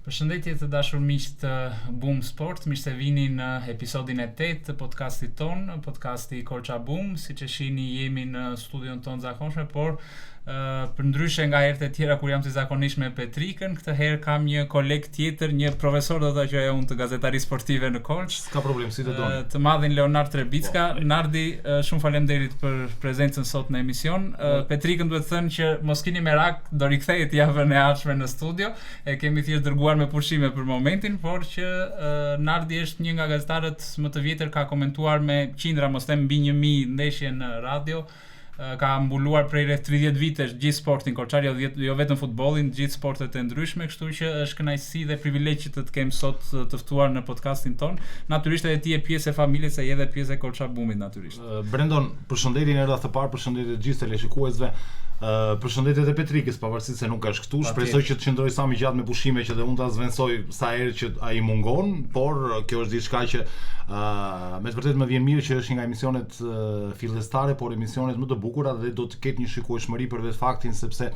Përshëndetje të dashur miq të Boom Sport, mirë se vini në episodin e 8 të podcastit ton, podcasti Korça Boom. Siç e shihni, jemi në studion ton zakonshme, por për ndryshe nga herët e tjera kur jam si zakonisht me Petrikën, këtë herë kam një koleg tjetër, një profesor do të thoya unë të gazetarisë sportive në Korçë. S'ka problem, si të doni. Të madhin Leonard Trebicka. Nardi, shumë faleminderit për prezencën sot në emision. Petrikën duhet të thënë që mos keni merak, do rikthehet javën e ardhshme në studio. E kemi thjesht dërguar me pushime për momentin, por që Nardi është një nga gazetarët më të vjetër, ka komentuar me qindra, mos them mbi 1000 ndeshje në radio. Ka mbuluar prej rreth 30 vitesh gjithë sportin korçar, jo vetëm futbollin, gjithë sportet e ndryshme, kështu që është kënaqësi dhe privilegj që të kem sot të ftuar në podcastin ton. Natyrisht edhe ti je pjesë e familjes, je edhe pjesë e Korça Boomit natyrisht. Brendon, përshëndetje në radhë të parë, përshëndetje të gjithë teleshikuesve. Përshëndetje edhe Petrikës, pavarësisht se nuk ka këtu. Shpresoj që të qëndroj sa më gjatë me pushime që dhe unë ta zvendësoj sa herë që ai mungon, por kjo është diçka që me të vërtetë më vjen mirë që është një nga emisionet fillestare, por emisionet më të bukura dhe do të ketë një shikueshmëri për vetë faktin sepse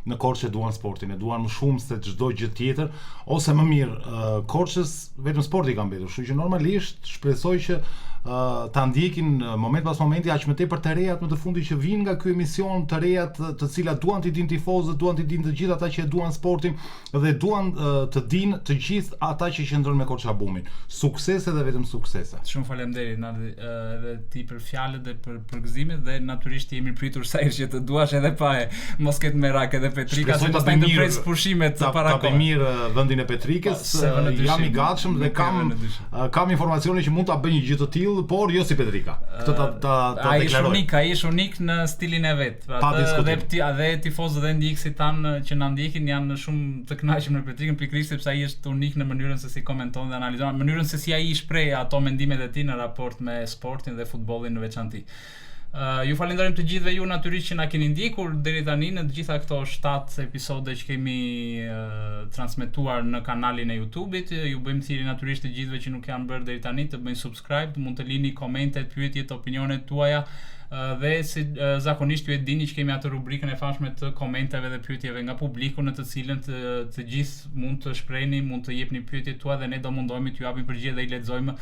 në Korçë duan sportin, e duan më shumë se çdo gjë tjetër, ose më mirë, Korçës vetëm sporti ka mbetur, kështu që normalisht shpresoj që ta ndjekin moment pas momenti aq më tepër të rejat më të fundit që vinë nga ky emision, të rejat të cilat duan të dinë tifozët, duan të dinë të gjithë ata që e duan sportin dhe duan të dinë të gjithë ata që qëndrojnë me Korça Boomin. Suksese dhe vetëm suksese. Shumë faleminderit Nardi, edhe ti për fjalët dhe për përgëzimet dhe natyrisht jemi pritur sa herë që të duash edhe pa e mos ketë merak edhe Petrika, se mos të ndërpres pushimet të parakohë. Ta bëj mirë vendin e Petrikës, jam i gatshëm dhe kam informacione që mund ta bëj një gjë të tillë, por jo si Petrika. Këtë ta deklaroj. Ai është unik në stilin e vet. Dhe tifozët dhe ndjekësit tan që na ndjekin janë shumë të kënaqur me Petrikën, pikërisht sepse ai është unik në mënyrën se si komenton dhe analizon, në mënyrën se si ai shpreh ato mendimet e tij në raport me sportin dhe futbollin në veçantë. Ju falenderojm të gjithëve ju natyrisht që na keni ndjekur deri tani në të gjitha këto 7 episode që kemi transmetuar në kanalin e YouTube-it. Ju bëjmë thirrje natyrisht të gjithëve që nuk janë bërë deri tani të bëjnë subscribe, mund të lini komentet, pyetjet, opinionet tuaja. Dhe si zakonisht ju e dini që kemi atë rubrikën e famshme të komenteve dhe pyetjeve nga publiku, në të cilën të gjithë mund të shprehni, mund të jepni pyetjet tua dhe ne do mundohemi t'ju japim përgjigje dhe i lexojmë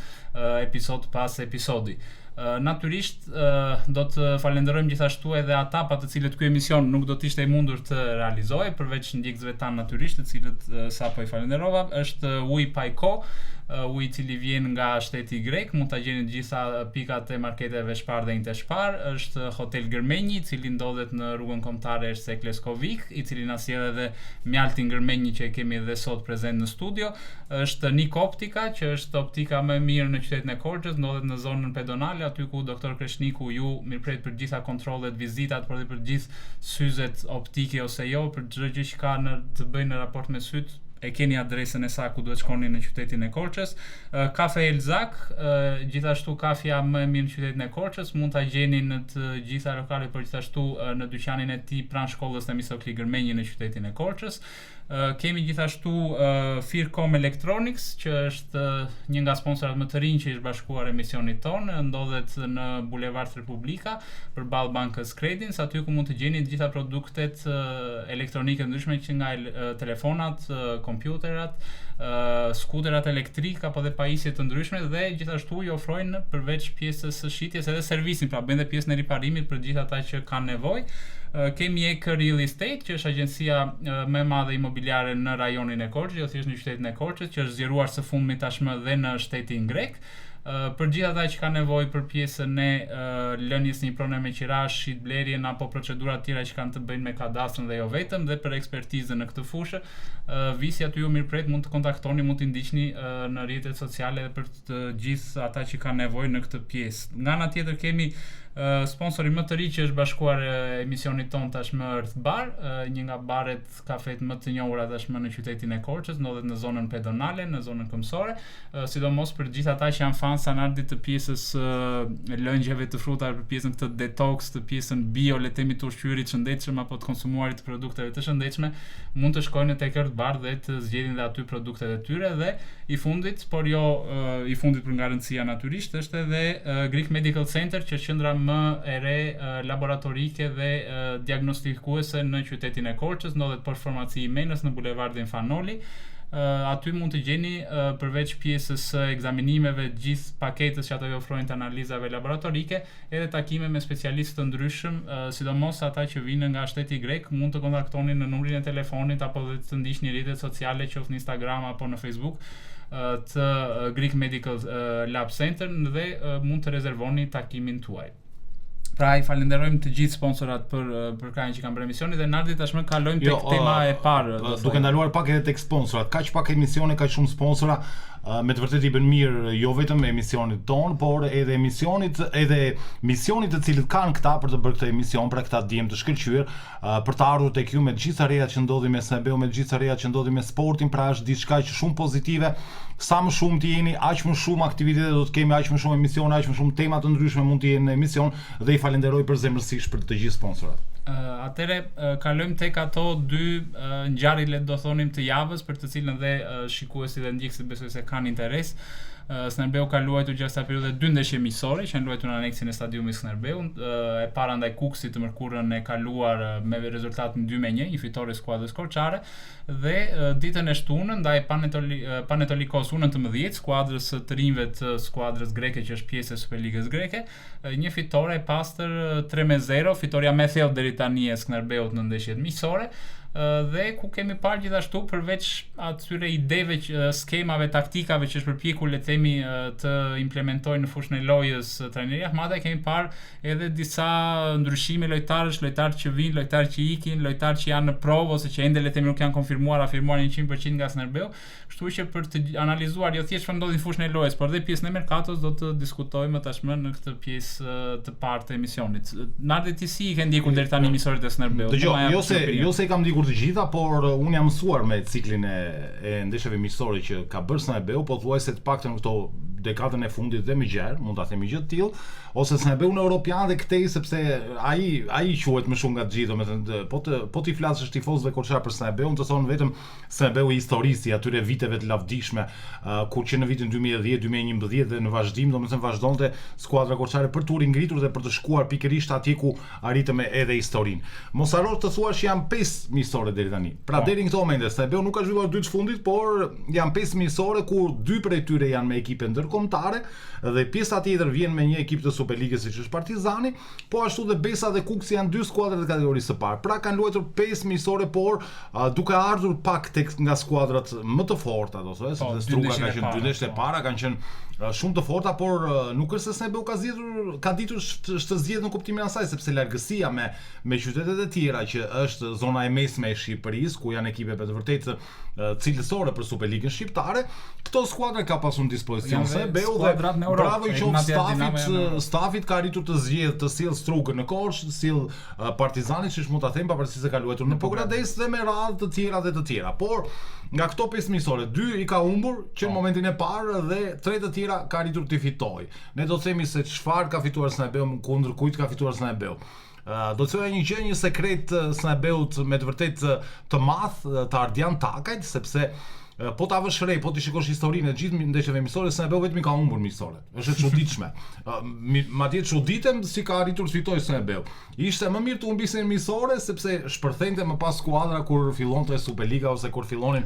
episod pas episodi. Natyrisht do të falenderojmë gjithashtu edhe ata pa të cilët ky emision nuk do të ishte i mundur të realizohej, përveç ndjekësve tan natyrisht, të cilët sapo i falenderova, është Uji Pajko, uji i cili vjen nga shteti grek, mund ta gjeni të gjitha pikat e marketeve Shpar dhe Inteshpar, është Hotel Gërmenji, i cili ndodhet në rrugën kombëtare Ersekles Kovik, i cili na sjell edhe mjaltin Gërmenji që e kemi edhe sot prezent në studio, është Nik Optika, që është optika më e mirë në qytetin e Korçës, ndodhet në zonën pedonale, aty ku doktor Kreshniku ju mirëpret për gjitha kontrollet, vizitat, por edhe për gjithë syzet optike ose jo, për çdo gjë që ka të bëjë në raport me syt. E keni adresën e sa ku duhet shkoni në qytetin e Korçës. Kafe Elzak, gjithashtu kafja më e mirë në qytetin e Korçës, mund ta gjeni në të gjitha lokalet, por gjithashtu në dyqanin e tij pranë shkollës Temistokli Gërmenji në qytetin e Korçës. Kemi gjithashtu Fircom Electronics, që është një nga sponsorat më të rinj që është bashkuar emisionit ton, ndodhet në Bulevard Republika përballë bankës Credins, aty ku mund të gjeni të gjitha produktet elektronike ndryshme, që nga telefonat, kompjuterat, skuterat elektrik apo dhe pajisje të ndryshme, dhe gjithashtu i ofrojnë përveç pjesës së shitjes edhe servisin, pra bëjnë dhe pjesën e riparimit për gjithë ata që kanë nevojë. Kemi Ek Real Estate, që është agjencia më e madhe imobiliare në rajonin e Korçës, jo thjesht në qytetin e Korçës, që është zgjeruar së fundmi tashmë dhe në shtetin grek. Për gjithë ata që kanë nevojë për pjesën e lënies një pronë me qirash, shitblerjen apo procedura të tjera që kanë të bëjnë me kadastrin dhe jo vetëm, dhe për ekspertizën në këtë fushë, visi aty ju mirëpret, mund të kontaktoni, mund të ndiqni në rrjetet sociale për të gjithë ata që kanë nevojë në këtë pjesë. Nga ana tjetër kemi sponsori më të ri që është bashkuar emisionit ton tashmë, Earth Bar, një nga baret kafet më të njohura tashmë në qytetin e Korçës, ndodhet në zonën pedonale, në zonën këmbësore, sidomos për gjithë ata që janë fan sanardit të pjesës lëngjeve të frutave, për pjesën këtë detox, të pjesën bio, le të themi të ushqyerit të shëndetshëm apo të konsumuarit të produkteve të shëndetshme, mund të shkojnë tek Earth Bar dhe të zgjedhin dhe aty produktet e tyre. Dhe i fundit, por jo i fundit për garancia natyrisht, është edhe Greek Medical Center, që është qendra më e re laboratorike dhe diagnostikuese në qytetin e Korçës, ndodhet poshtë farmaci Menës në bulevardin Fanoli. aty mund të gjeni përveç pjesës së ekzaminimeve, gjithë paketës që ato i ofrojnë të analizave laboratorike, edhe takime me specialistë të ndryshëm, sidomos ata që vinë nga shteti grek, mund të kontaktoni në numrin e telefonit apo të ndiqni rrjetet sociale, qoftë në Instagram apo në Facebook, të Greek Medical Lab Center dhe mund të rezervoni takimin tuaj. Pra i falenderojmë të gjithë sponsorat për kohën që kanë bërë emisionin dhe Nardi tashmë kalojmë tek tema e parë. Duke ndaluar pak edhe tek sponsorat, kaq pak emisione, kaq shumë sponsora, me të vërtetë i bën mirë jo vetëm emisionit ton, por edhe misionit të cilët kanë këta për të bërë këtë emision, pra këta djem të shkëlqyer, për të ardhur tek ju me të gjitha rejat që ndodhin me SNB-u, me të gjitha rejat që ndodhin me sportin, pra është diçka që shumë pozitive. Sa më shumë të jeni, aq më shumë aktivitete do të kemi, aq më shumë emisione, aq më shumë tema të ndryshme mund të jenë në emision dhe i falenderoj përzemërsisht për të gjithë sponsorat. Atëre kalojmë tek ato dy ngjarje, le të do thonim, të javës, për të cilën dhe shikuesit dhe ndjekësit besoj se kanë interes. SNB-u ka luajtur gjatë kësaj periudhe 2 ndeshje miqësore që janë luajtur në aneksin e stadiumit SNB-ut. E para ndaj Kukësit të mërkurën e kaluar me rezultat 2-1, një fitore skuadrës korçare, dhe ditën e shtunën ndaj Panetolikos U19, skuadrës të rinjve të skuadrës greke që është pjesë e Superligës greke, një fitore e pastër 3-0, fitoria më e thellë deri tani e SNB-ut në ndeshjet miqësore. Dhe ku kemi parë gjithashtu përveç atyre ideve, skemave, taktikave që është përpjekur le të themi të implementojë në fushën e lojës trajneri Ahmada, kemi parë edhe disa ndryshime lojtarësh, lojtarë që vinë, lojtarë që ikin, lojtarë që janë në provë ose që ende le të themi nuk janë konfirmuar 100% nga SNB-u. Kështu që për të analizuar jo thjesht çfarë ndodhi në fushën e lojës, por edhe pjesën e merkatos do të diskutojmë tashmë në këtë pjesë të parë të emisionit. Nardi, ti si i ke ndjekur deri tani emisionet e SNB-ut? Dgjoj, jo se i kam ndjekur të gjitha, por unë jam mësuar me ciklin e ndeshjeve miqësore që ka bërë SNB-u, po thuajse të paktën këto dekadën e fundit dhe më gjerë, mund ta themi gjë të tillë, ose SNB-u në Europian dhe këtej, sepse ai quhet më shumë nga të gjithë, domethënë po ti flasësh tifozëve korçar për SNB-un, të thonë vetëm SNB-u i historisë i atyre viteve të lavdishme, kur që në vitin 2010, 2011 dhe në vazhdim, domethënë vazhdonte skuadra korçare për të ngritur dhe për të shkuar pikërisht atje ku arritëm edhe historinë. Mos harro të thuash që janë 5 miqësore deri tani. Pra deri në këtë moment SNB-u nuk ka zhvilluar 2 të fundit, por janë 5 miqësore ku 2 prej tyre janë me ekipe ndërkombëtare dhe pjesa tjetër vjen me një ekip të Superligës siç është Partizani, po ashtu dhe Besa dhe Kuksi janë 2 skuadra të kategorisë së parë. Pra kanë luajtur 5 miqësore, por duke ardhur pak tek nga skuadrat më të forta, do të thotë, sepse Struga ka qenë 2 ndeshje e para, kanë qenë shumë të forta, por nuk është se SNB-u ka ditur të zgjedhë në kuptimin e asaj, sepse largësia me qytetet e tjera që është zona e mesme e Shqipërisë, ku janë ekipe për të vërtetë cilësore për Superligën shqiptare, këto skuadra ka pasur në dispozicion SNB-u dhe bravo i qoftë stafit ka arritur të zgjedhë të sjellë Strugën në Korçë, të sjellë Partizanin, siç mund ta them, pavarësisht se ka luajtur në Pogradec dhe me radhë të tjera. Por nga këto 5 miqësore, 2 i ka humbur që në momentin e parë dhe 3 të tjera ka arritur të fitojë. Ne do të themi se çfarë ka fituar SNB-u, kundër kujt ka fituar SNB-u. Do të thoya një gjë, një sekret SNB-ut me të vërtetë të madh të Ardian Takajt, sepse po ta vësh re, po ti shikosh historinë e gjithë ndeshjeve miqësore, SNB-u vetëm ka humbur miqësore. Është e çuditshme. Madje çuditem si ka arritur të fitojë SNB-u. Ishte më mirë të humbisin miqësore sepse shpërthente më pas skuadra kur fillonte Superliga ose kur fillonin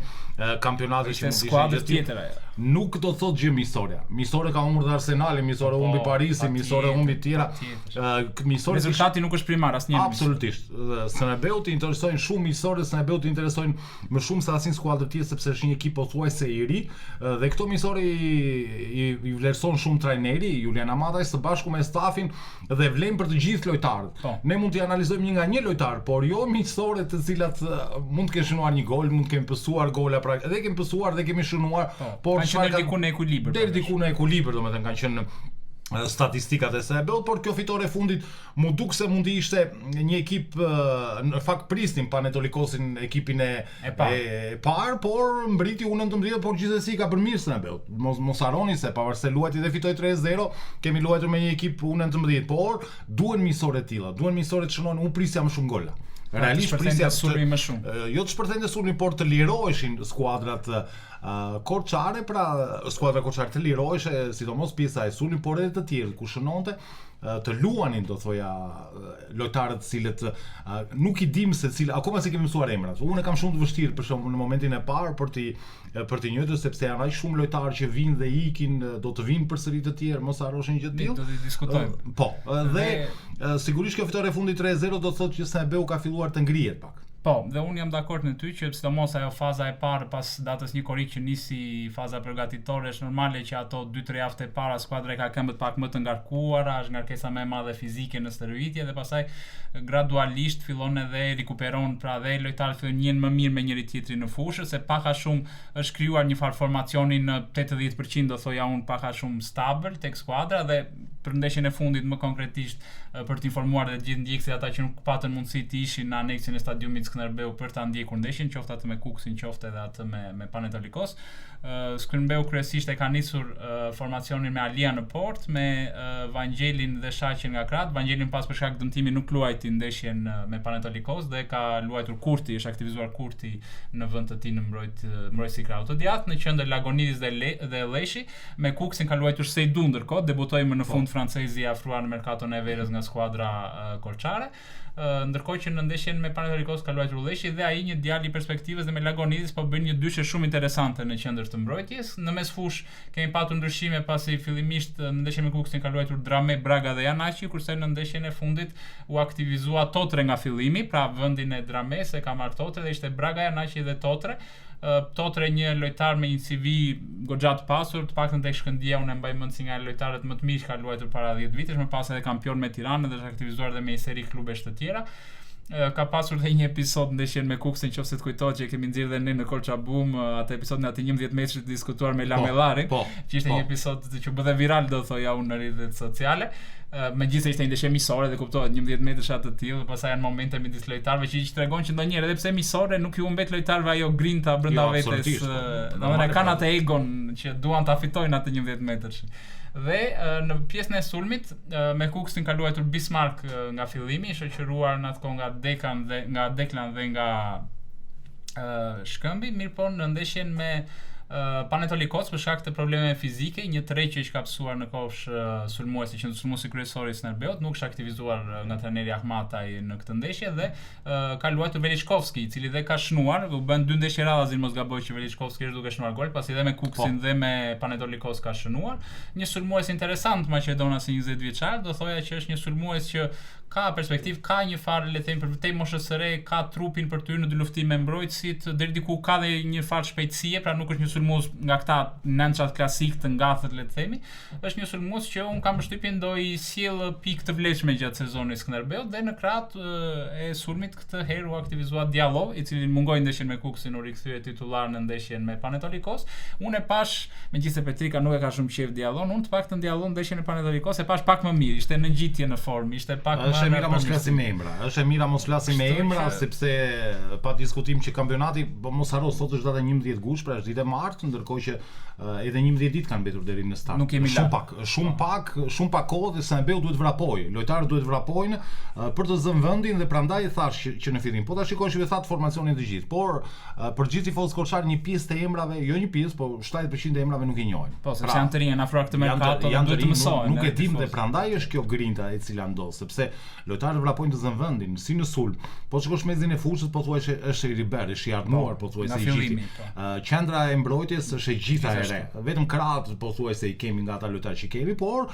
kampionatet që mund të skuadra tjetër ajo. Nuk do të thotë gjë miqësore. Miqësore ka humbur dhe Arsenali, miqësore humbi Parisi, miqësore humbi të tjera. Rezultati nuk është primar asnjë. Absolutisht. SNB-ut i interesojnë shumë miqësore, SNB-ut i interesojnë më shumë se asnjë skuadër tjetër sepse është një ekip pothuajse i ri dhe këto miqësore i vlerëson shumë trajneri Julian Amadaj së bashku me stafin dhe vlen për të gjithë lojtarët. Ne mund t'i analizojmë një nga një lojtar, por jo miqësore të cilat mund të kenë shënuar një gol, mund të kenë pësuar gola, pra edhe kemi pësuar dhe kemi shënuar, por kanë diku në ekuilibër. Deri diku në ekuilibër, domethënë kanë qenë statistikat e SNB-ut, por kjo fitore e fundit mu duk se mund të ishte një ekip, në fakt prisnin Panetolikosin ekipin e parë, por mbriti U19, por gjithsesi ka bërë mirë SNB-ut. Mos harroni se pavarëse luajti dhe fitoi 3-0, kemi luajtur me një ekip U19, por duhen miqësore të tilla, duhen miqësore të shënojnë, u prisja më shumë gola. Realisht prisja sulmi më shumë. Jo të shpërthente sulmi, por të liroheshin skuadrat korçare, pra skuadra korçare të liroheshe, sidomos pjesa e sulmit, por edhe të tjerë ku shënonte, të luanin, do thoja, lojtarët cilët nuk i dim se cilë, akoma si kemi mësuar emrat. Unë kam shumë të vështirë për shembull në momentin e parë për të njëjtën, sepse janë aq shumë lojtarë që vinë dhe ikin, do të vinë përsëri të tjerë, mos harroshin gjë të tillë. Do të diskutojmë. Po, dhe sigurisht kjo fitore e fundit 3-0 do të thotë që Snajbeu ka filluar të ngrihet pak. Po, dhe unë jam dakord në ty që sidomos ajo faza e parë pas datës 1 korrik që nisi faza përgatitore, është normale që ato 2-3 javë e para skuadra ka këmbët pak më të ngarkuara, është ngarkesa më e madhe fizike në stërvitje dhe pastaj gradualisht fillon edhe rikuperon, pra dhe lojtarët fillojnë njën më mirë me njëri tjetrin në fushë, se pak a shumë është krijuar një farë formacioni në 80% do thoja unë pak a shumë stabil tek skuadra dhe për ndeshjen e fundit më konkretisht për të informuar dhe gjithë ndjekësit ata që nuk patën mundësi të ishin në aneksin e stadiumit Skënderbeu për ta ndjekur ndeshjen, qoftë atë me Kuksin, qoftë edhe atë me Panetolikos. Skënderbeu kryesisht e ka nisur formacionin me Alia në port, me Vangelin dhe Shaqin nga krah. Vangelin pas për shkak të dëmtimit nuk luajti ndeshjen me Panetolikos dhe ka luajtur Kurti, është aktivizuar Kurti në vend të tij në mbrojtësi krahut të djathtë, në qendër Lagonidis dhe Leshi. Me Kuksin ka luajtur Seydou, ndërkohë debutoi më në fund francezi afruar në merkaton e verës nga skuadra kolçare. Ndërkohë që në ndeshjen me Panetolikos ka luajtur Leshi dhe ai një djalë i perspektivës dhe me Lagonidis po bën një dyshje shumë interesante në qendër të mbrojtjes. Në mesfush kemi patur ndryshime pasi fillimisht në ndeshjen me Kuksin ka luajtur Drame, Braga dhe Janaçi, kurse në ndeshjen e fundit u aktivizua Totre nga fillimi, pra vendin e Drames e ka marrë Totre dhe ishte Braga, Janaçi dhe Totre. Totre një lojtar me një CV goxha të pasur, të paktën tek Shkëndija unë e mbaj mend si nga lojtarët më të mirë që ka luajtur para 10 vitesh, më pas edhe kampion me Tiranën dhe është aktivizuar edhe me një seri klubesh të tjera. Ka pasur dhe një episod ndeshjen me Kuksin, nëse të kujtohet që kemi nxjerrë dhe ne në Kolçabum atë episodin atë 11 metrit të diskutuar me Lamellarin, që ishte një episod që bë viral do thoja unë në rrjetet sociale. Megjithëse ishte një ndeshje miqësore dhe kuptohet 11 metra të tillë, pastaj janë momente midis lojtarëve që tregon që ndonjëherë edhe pse miqësore nuk ju humbet lojtarëve ajo grinta brenda vetes. Domethënë kanë atë egon që duan ta fitojnë atë 11 metrash. Dhe në pjesën e sulmit me Kuksin ka luajtur Bismarck nga fillimi, i shoqëruar në atë kohë nga Deklan dhe nga Shkëmbi, mirëpo në ndeshjen me Panetolikos për shkak të problemeve fizike, një tërheqje që ka psuar në kofsh sulmuesi që sulmuesi kryesor i Skënderbeut, nuk është aktivizuar nga trajneri Ahmataj në këtë ndeshje dhe ka luajtur Veliçkovski, i cili dhe ka shnuar, u bën 2 ndeshje radhazi mos gaboj që Veliçkovski është duke shnuar gol, pasi dhe me Kuksin dhe me Panetolikos ka shënuar. Një sulmues interesant maqedonas i 20 vjeçar, do thoja që është një sulmues që ka perspektivë, ka një farë le të them për vërtet moshës së re, ka trupin për të hyrë në dy luftime me mbrojtësit, deri diku ka dhe një farë shpejtësie, pra nuk është një sulmues nga këta nënçat klasik të ngathet le të themi. Është një sulmues që un kam përshtypjen do i sjell pikë të vlefshme gjatë sezonit Skënderbeut dhe në krah e sulmit këtë herë u aktivizua Diallo, i cili mungoi ndeshjen me Kuksin, u rikthye titullar në ndeshjen me Panetolikos. Unë e pash, megjithëse Petrika nuk e ka shumë qejf Diallon, unë të paktën Diallon ndeshjen e Panetolikos e pash pak më mirë, ishte në ngjitje në formë, ishte pak është e mira mos flasim me emra. Është e mira mos flasim me emra sepse pa diskutim që kampionati, po mos harro sot është data 11 gusht, pra është ditë e martë, ndërkohë që edhe 11 ditë kanë mbetur deri në start. Shumë pak kohë dhe Skënderbeu duhet vrapojë. Lojtarët duhet vrapojnë për të zënë vendin dhe prandaj thash që në fillim po ta shikosh vetë formacionin të gjithë, por për gjithë tifozët kolçar një pjesë të emrave, jo një pjesë, po 70% e emrave nuk i njohin. Po, sepse janë të rinj, afro këtë merkato, duhet të mësojnë. Nuk e dim dhe prandaj është kjo grinta e cila ndodh, sepse lojtarët vrapojnë të zënë vendin, si në sulm. Po shikosh mezin e fushës, po thuaj se është i riber, është i ardhmuar, po thuaj se i gjithë. Qendra e mbrojtjes është e gjitha e re. Vetëm krahët po thuaj se i kemi nga ata lojtarë që kemi, por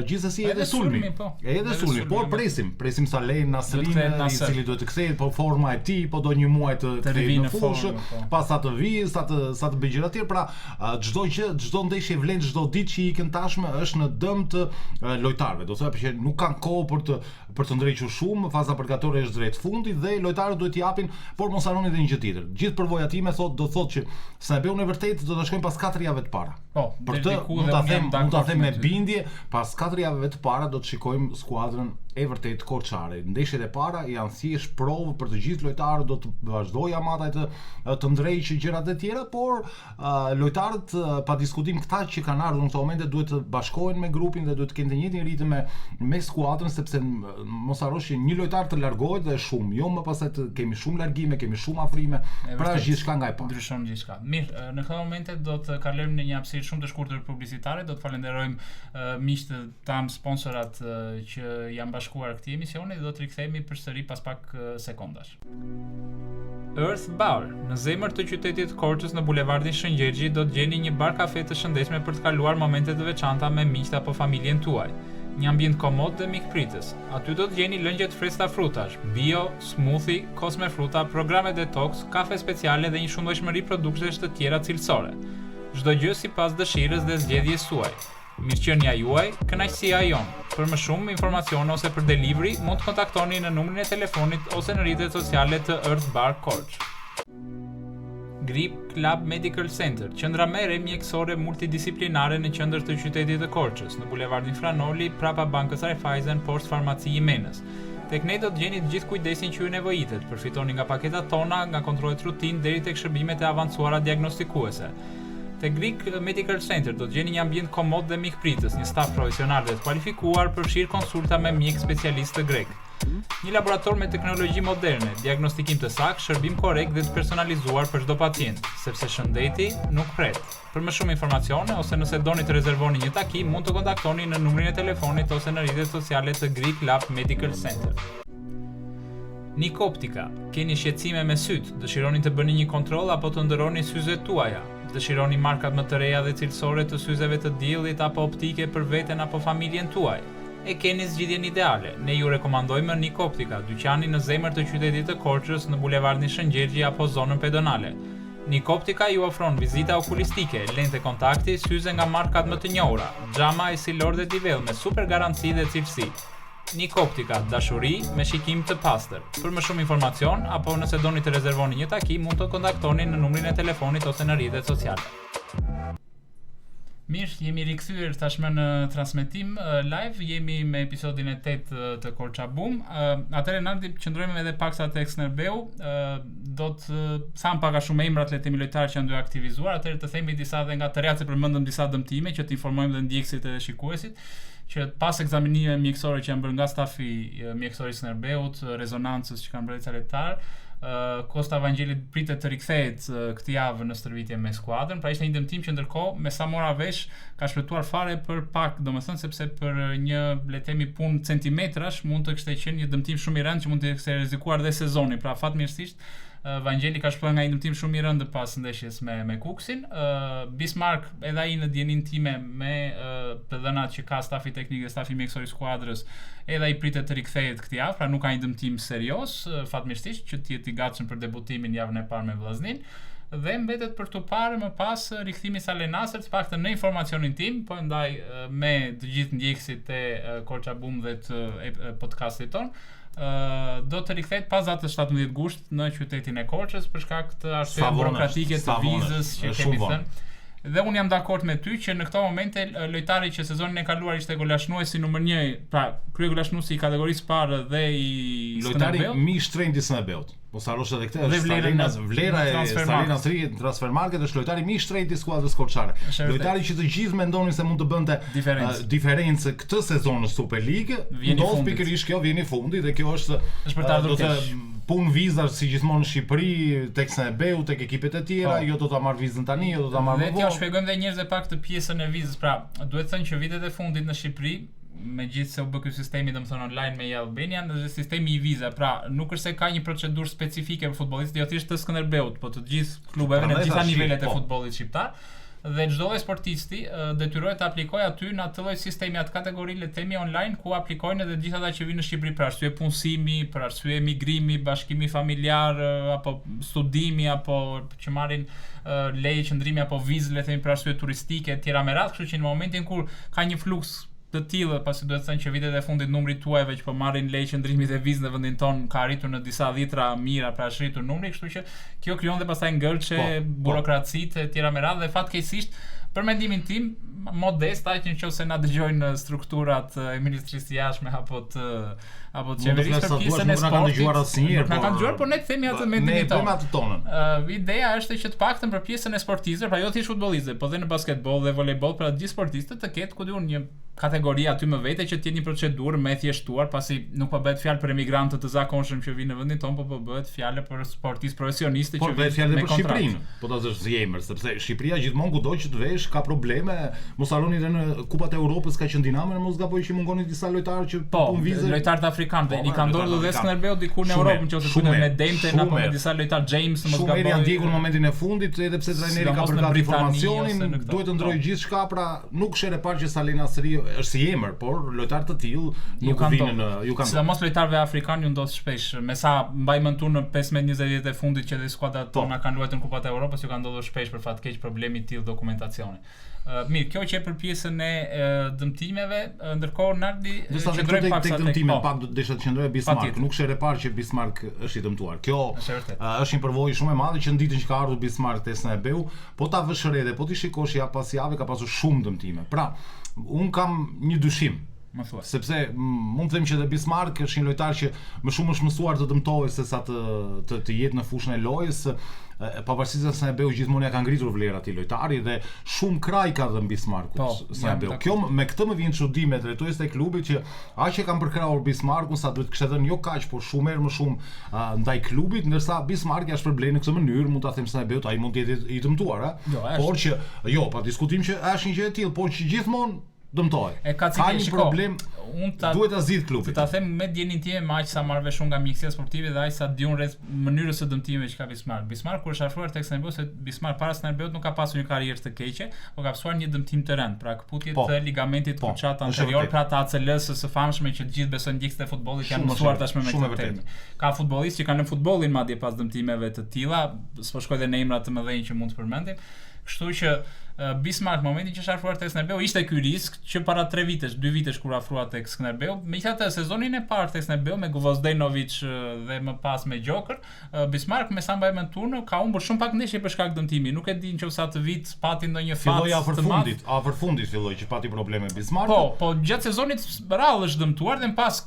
gjithsesi edhe sulmi. Edhe sulmi, por presim Saleh Nasrin, i cili duhet të kthehet, po forma e tij, po do një muaj të kthehej në fushë, pas sa të vijë, sa të bëjë gjëra të tjera, pra çdo ndeshje vlen, çdo ditë që i ikën tashmë është në dëm të lojtarëve. Do thoya që nuk kanë kohë për të ndrejtur shumë, faza përgatore është drejt fundit dhe lojtarët duhet t'i japin, por mos harroni edhe një gjë tjetër. Gjithë përvoja time do thotë që Skënderbeu në vërtet do ta shkojmë pas 4 javëve të para. Po, për të mund ta them me bindje, pas 4 javëve të para do të shikojmë skuadrën e vërtet Korçare. Ndeshjet e para janë thjesht provë për të gjithë lojtarët, do të vazhdojë Amataj të ndrejë gjërat e tjera, por lojtarët pa diskutim këta që kanë ardhur në këto momente duhet të bashkohen me grupin dhe duhet të kenë të njëjtin ritëm me skuadrën, sepse mos harrosh që një lojtar të largohet dhe shumë, jo më pastaj të kemi shumë largime, kemi shumë afrime, pra gjithçka nga e parë. Ndryshon gjithçka. Mirë, në këtë momente do të kalojmë në një hapësirë shumë të shkurtër publicitare, do të falenderojmë miqtë tan, sponsorat që janë bashkuar këtij emisioni dhe do të rikthehemi përsëri pas pak sekondash. Earth Bar, në zemër të qytetit Korçës në bulevardin Shëngjexhi do të gjeni një bar kafe të shëndetshme për të kaluar momente të veçanta me miqtë apo familjen tuaj. Një ambient komod dhe mikpritës. Aty do të gjeni lëngje të freskëta frutash, bio, smoothie, kos me fruta, programe detox, kafe speciale dhe një shumëllojshmëri produkteve të tjera cilësore. Çdo gjë sipas dëshirës dhe zgjedhjes suaj. Mirëqenia juaj, kënaqësia jonë. Për më shumë informacione ose për delivery, mund të kontaktoni në numrin e telefonit ose në rrjetet sociale të Earth Bar Korç. Grip Club Medical Center, qendra mere mjekësore multidisiplinare në qendër të qytetit të Korçës, në bulevardin Franoli, prapa bankës Raiffeisen, poshtë farmaci Jimenez. Tek ne do të gjeni të gjithë kujdesin që ju nevojitet, përfitoni nga paketat tona, nga kontrollet rutinë deri tek shërbimet e avancuara diagnostikuese. Te Greek Medical Center do të gjeni një ambient komod dhe mikpritës, një staf profesional dhe të kualifikuar përfshir konsulta me mjek specialist të grek. Një laborator me teknologji moderne, diagnostikim të saktë, shërbim korrekt dhe të personalizuar për çdo pacient, sepse shëndeti nuk pret. Për më shumë informacione ose nëse doni të rezervoni një takim, mund të kontaktoni në numrin e telefonit ose në rrjetet sociale të Greek Lab Medical Center. Nik Optika, keni shqetësime me syt, dëshironi të bëni një kontroll apo të ndërroni syzet tuaja? Dëshironi markat më të reja dhe cilësore të syzeve të diellit apo optike për veten apo familjen tuaj? E keni zgjidhjen ideale. Ne ju rekomandojmë Nik Optika, dyqanin në zemër të qytetit të Korçës në bulevardin Shëngjexhi apo zonën pedonale. Nik Optika ju ofron vizita okulistike, lente kontakti, syze nga markat më të njohura, xhama Essilor dhe Divel me super garanci dhe cilësi. Nik Optika, dashuri me shikim të pastër. Për më shumë informacion apo nëse doni të rezervoni një takim, mund të kontaktoni në numrin e telefonit ose në rrjetet sociale. Mirë, jemi rikthyer tashmë në transmetim live, jemi me episodin e 8 të Korça Boom. Atëherë na qëndrojmë edhe paksa tek Skënderbeu, do të tham pak a shumë emrat le të themi lojtarë që janë duke aktivizuar, atëherë të themi disa dhe nga të rehat se përmendëm disa dëmtime që të informojmë dhe ndjekësit edhe shikuesit që pas ekzaminimeve mjekësore që janë bërë nga stafi mjekësor i Skënderbeut, rezonancës që kanë bërë ca lojtar, Kosta Vangjelit pritet të rikthehet këtë javë në stërvitje me skuadrën, pra ishte një dëmtim që ndërkohë me sa mora vesh ka shpëtuar fare për pak, domethënë sepse për një le të themi punë centimetrash mund të kishte qenë një dëmtim shumë i rëndë që mund të kishte rrezikuar dhe sezonin. Pra fatmirësisht Vangjeli ka shpëtuar nga një dëmtim shumë i rëndë pas ndeshjes me Kuksin. Bismarck edhe ai në dijenin time me të dhënat që ka stafi teknik dhe stafi mjekësor i skuadrës, edhe ai pritet të rikthehet këtë javë, pra nuk ka një dëmtim serioz, fatmirësisht që të jetë i gatshëm për debutimin javën e parë me Vllaznin. Dhe mbetet për të parë më pas rikthimi sa Lenasër, të paktën në informacionin tim, po ndaj me të gjithë ndjekësit e Korça Boom dhe të podcastit ton, do të rikthehet pas datës 17 gusht në qytetin e Korçës për shkak të arsye burokratike të vizës që kemi thënë. Dhe unë jam dakord me ty që në këto momente lojtari që sezonin e kaluar ishte golashnuesi numër 1, pra kryegolashnuesi i kategorisë parë dhe i lojtari më i shtrenjtë i Skënderbeut. Mos harrosh edhe këtë, vlera e Salinas Ri në transfermarket është lojtari më i shtrenjtë i skuadrës korçare. Lojtari që të gjithë mendonin se mund të bënte diferencë këtë sezon në Superligë, ndodh pikërisht kjo vjen i fundit dhe kjo është për të ardhur keq. Punë vizash si gjithmonë në Shqipëri, tek Skënderbeu, tek ekipet e tjera, jo do ta marr vizën tani, jo do ta marr më vonë. Dhe t'ja shpjegojmë edhe njerëzve pak të pjesën e vizës. Pra, duhet thënë që vitet e fundit në Shqipëri, megjithëse u bë ky sistemi domethënë online me Albanian, dhe sistemi i viza, pra nuk është se ka një procedurë specifike për futbollistë, jo thjesht të Skënderbeut, po të gjithë klubeve në të gjitha nivelet e futbollit shqiptar. Dhe çdo lloj sportisti detyrohet të aplikojë aty në atë lloj sistemi, atë kategori le të themi online, ku aplikojnë edhe gjithë ata që vinë në Shqipëri për arsye punësimi, për arsye emigrimi, bashkimi familjar, apo studimi, apo që marrin leje qëndrimi apo vizë le të themi për arsye turistike etj. Me radhë, kështu që në momentin kur ka një fluks të tillë, pasi duhet të thënë që vitet e fundit numri tuajve që po marrin leje qëndrimi dhe vizë në vendin ton ka arritur në disa dhjetra mira, pra është numri, kështu që kjo krijon dhe pastaj ngërçe, burokracitë etj. Me radhë, dhe fatkeqësisht Për mendimin tim, modest, aq nëse na dëgjojnë strukturat e Ministrisë së Jashtme apo të qeverisë për pjesën e sportit. Nuk na kanë dëgjuar, por ne themi atë me tonën. Ideja është që të paktën për pjesën e sportistëve, pra jo thjesht futbollistëve, por edhe në basketboll dhe volejboll, pra të gjithë sportistët të ketë ku diun një kategori aty më vete që të jetë një procedurë më e thjeshtuar, pasi nuk po bëhet fjalë për emigrantët të zakonshëm që vinë në vendin tonë, po bëhet fjalë për sportistë profesionistë që bëhet fjalë për Shqipërinë. Po ta zësh zemër, sepse Shqipëria gjithmonë kudo që të vesh ka probleme. Mos harroni edhe në Kupat e Europës ka qenë dinamën, mos gaboj që mungonin disa lojtarë që punë vizë. Lojtarët afrikanë, i kanë ndodhur edhe Skënderbeu diku në Europë, nëse kujton me Dente apo me disa lojtarë James, mos gaboj. Shumë janë ndjekur në momentin e fundit, edhe pse trajneri ka përgatitur informacionin, duhet të ndrojë gjithçka, pra nuk shere parë që Salina Sri është si emër, por lojtarë të tillë nuk vinë në sidomos lojtarëve afrikanë ju ndodh shpesh. Me sa mbaj mend në 15-20 vjet e fundit që dhe skuadrat tona kanë luajtur në Kupat e Europës, ju kanë ndodhur shpesh për fat keq problemi i tillë dokumentacioni. Mirë, kjo që për pjesën e dëmtimeve, ndërkohë Nardi qëndrojmë pak sa tek dëmtimet, pak desha të qëndrojë Bismarck. Nuk shere parë që Bismarck është i dëmtuar. Kjo është një përvojë shumë e madhe që ditën që ka ardhur Bismarck te Skënderbeu, po ta vësh re dhe po ti shikosh javë pas jave ka pasur shumë dëmtime. Pra, un kam një dyshim. Sepse mund të them që dhe Bismarck është një lojtar që më shumë është mësuar të dëmtojë se sa të jetë në fushën e lojës. Pavarësisht se Skënderbeu gjithmonë ja ka ngritur vlerat i lojtari dhe shumë kraj ka dhënë Bismarckut Skënderbeu. Kjo me këtë më vjen çudi me drejtues të klubit që aq e kanë përkrahur Bismarckun sa duhet kishte dhënë jo kaq, por shumë më shumë ndaj klubit, ndërsa Bismarck është përbler në këtë mënyrë, mund ta them Skënderbeut, ai mund të jetë i dëmtuar, por që pa diskutim që është një gjë e tillë, por që gjithmonë dëmtoj. Ka një problem, duhet ta zgjidh klubi. Ta them me djenin time me aq sa marr vesh nga mjekësia sportive dhe aq sa diun rreth mënyrës së dëmtimeve që ka Bismarck. Bismarck kur është afruar tek Skënderbeu, se Bismarck para Skënderbeut nuk ka pasur një karrierë të keqe, por ka pasur një dëmtim të rënd, pra kaputje të ligamentit kruçat anterior, pra të ACL-s së famshme që të gjithë besojnë ndjekësit e futbollit janë mësuar tashmë me këtë term. Ka futbollistë që kanë në futbollin madje pas dëmtimeve të tilla, s'po shkoj edhe në emra të mëdhenj që mund të përmendim. Kështu që Bismarck momentin që është afruar tek Skënderbeu ishte ky risk që para 2 vitesh kur afruat tek Skënderbeu, megjithatë sezonin e parë tek Skënderbeu me Gvozdenovic dhe më pas me Gjokër, Bismarck me sa mbaj mend turnë ka humbur shumë pak ndeshje për shkak dëmtimi. Nuk e di nëse atë vit pati ndonjë fat të madh. Afër fundit filloi që pati probleme Bismarck. Po gjatë sezonit rrallë është dëmtuar dhe më pas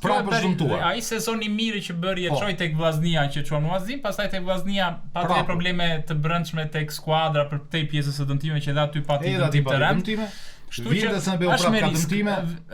ai sezon i mirë që bëri e çoi tek Vllaznia që çon Muazin, pastaj tek Vllaznia pati probleme të brendshme tek skuadra për tej pjesës së dëmtimeve që dha aty pati dëmtime. Kështu që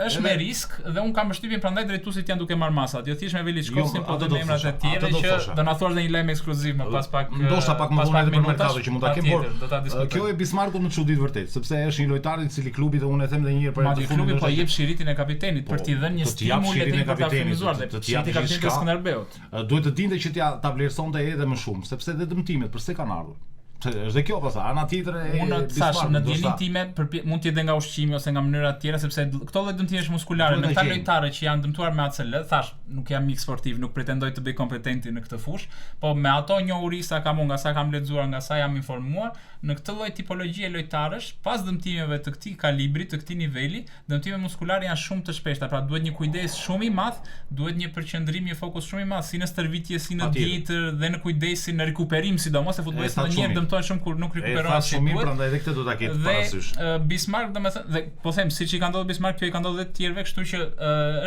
është me risk dhe un kam përshtypjen prandaj drejtuesit janë duke marr masat. Jo thjesht me Veliçkovsin, por edhe me emrat e tjerë që do na thuash një lajm ekskluziv më pas pak. Ndoshta pak më vonë edhe për merkato që mund ta kem, por kjo e Bismarckut më çudit vërtet, sepse është një lojtar i cili klubi dhe unë e them edhe një herë për atë klubi po jep shiritin e kapitenit për t'i dhënë një stimul edhe për ta furnizuar dhe shiriti kapitenit të Skënderbeut. Duhet të dinte që ta vlerësonte edhe më shumë, sepse edhe dëmtimet pse kanë ardhur. Është kjo pasa, ana tjetër e Bismarckut. Në djenin time mund të jetë nga ushqimi ose nga mënyra të tjera, sepse këto lloj dëmtimesh muskulare në këta lojtarë që janë dëmtuar me ACL, thash, nuk jam mik sportiv, nuk pretendoj të bëj kompetenti në këtë fushë, po me ato njohuri sa kam unë, nga sa kam lexuar, nga sa jam informuar, në këtë lloj tipologjie lojtarësh, pas dëmtimeve të këtij kalibri, të këtij niveli, dëmtimet muskulare janë shumë të shpeshta, pra duhet një kujdes shumë i madh, duhet një përqendrim, një fokus shumë i madh si në stërvitje, si në dietë dhe në kujdesin, në rikuperim, sidomos se futbollistët ndonjëherë shumë kur nuk rikuperohen si duhet. Prandaj edhe këtë do ta ketë parasysh. Bismarck domethënë dhe po them siç i ka ndodhur Bismarck, kjo i ka ndodhur edhe të tjerëve, kështu që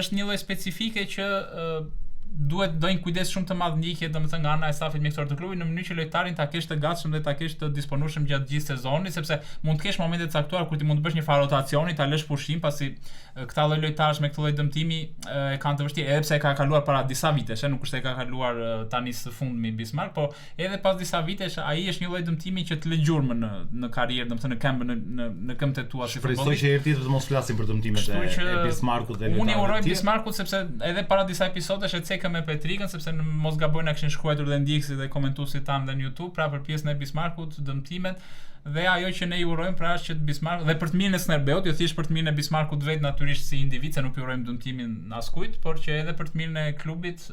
është një lloj specifike që duhet dojnë kujdes shumë të madh ndjekje domethënë nga ana e stafit mjekësor të klubit në mënyrë që lojtarin ta kesh të gatshëm dhe ta kesh të disponueshëm gjatë gjithë sezonit, sepse mund të kesh momente të caktuara kur ti mund të bësh një farë rotacioni, ta lësh pushim, pasi këta lloj lojtarësh me këtë lloj dëmtimi e kanë të vështirë, edhe pse e ka kaluar para disa vitesh, nuk është se e ka kaluar tani së fundmi Bismarck, po edhe pas disa vitesh ai është një lloj dëmtimi që të lë gjurmë në karrierë, domethënë në këmbë në këmbët e tua si futbollist. Shpresoj që herë tjetër të mos flasim për dëmtimet e Bismarckut dhe lojtarëve. Unë uroj Bismarckut sepse edhe para disa episodesh e me Petrikën, sepse në mos gabojnë na kishin shkruar dhe ndjekësit dhe komentuesit tanë dhe në YouTube, pra për pjesën e Bismarckut, dëmtimet dhe ajo që ne i urojmë pra është që Bismarck dhe për të mirën e Skënderbeut, jo thjesht për të mirën e Bismarckut vetë natyrisht si individ, se nuk i urojmë dëmtimin askujt, por që edhe për të mirën e klubit,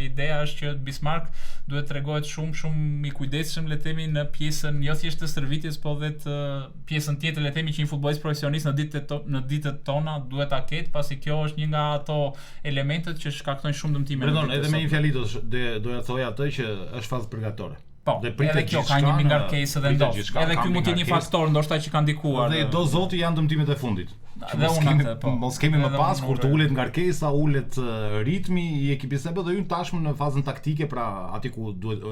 ideja është që Bismarck duhet tregohet shumë i kujdesshëm le të themi në pjesën jo thjesht të stërvitjes, por edhe të pjesën tjetër le të themi që një futbollist profesionist në ditët tona duhet ta ketë, pasi kjo është një nga ato elementet që shkaktojnë shumë dëmtime. Edhe me një fjali doja thoja atë që është fazë përgatore. Po, edhe kjo ka një ngarkesë dhe ndoshta. Edhe ky mund të jetë një faktor ndoshta që ka ndikuar. Dhe do zoti janë dëmtimet e fundit. Dhe unë mos kemi më pas kur të ulet ngarkesa, ulet ritmi i ekipit SB dhe hyn tashmë në fazën taktike, pra aty ku duhet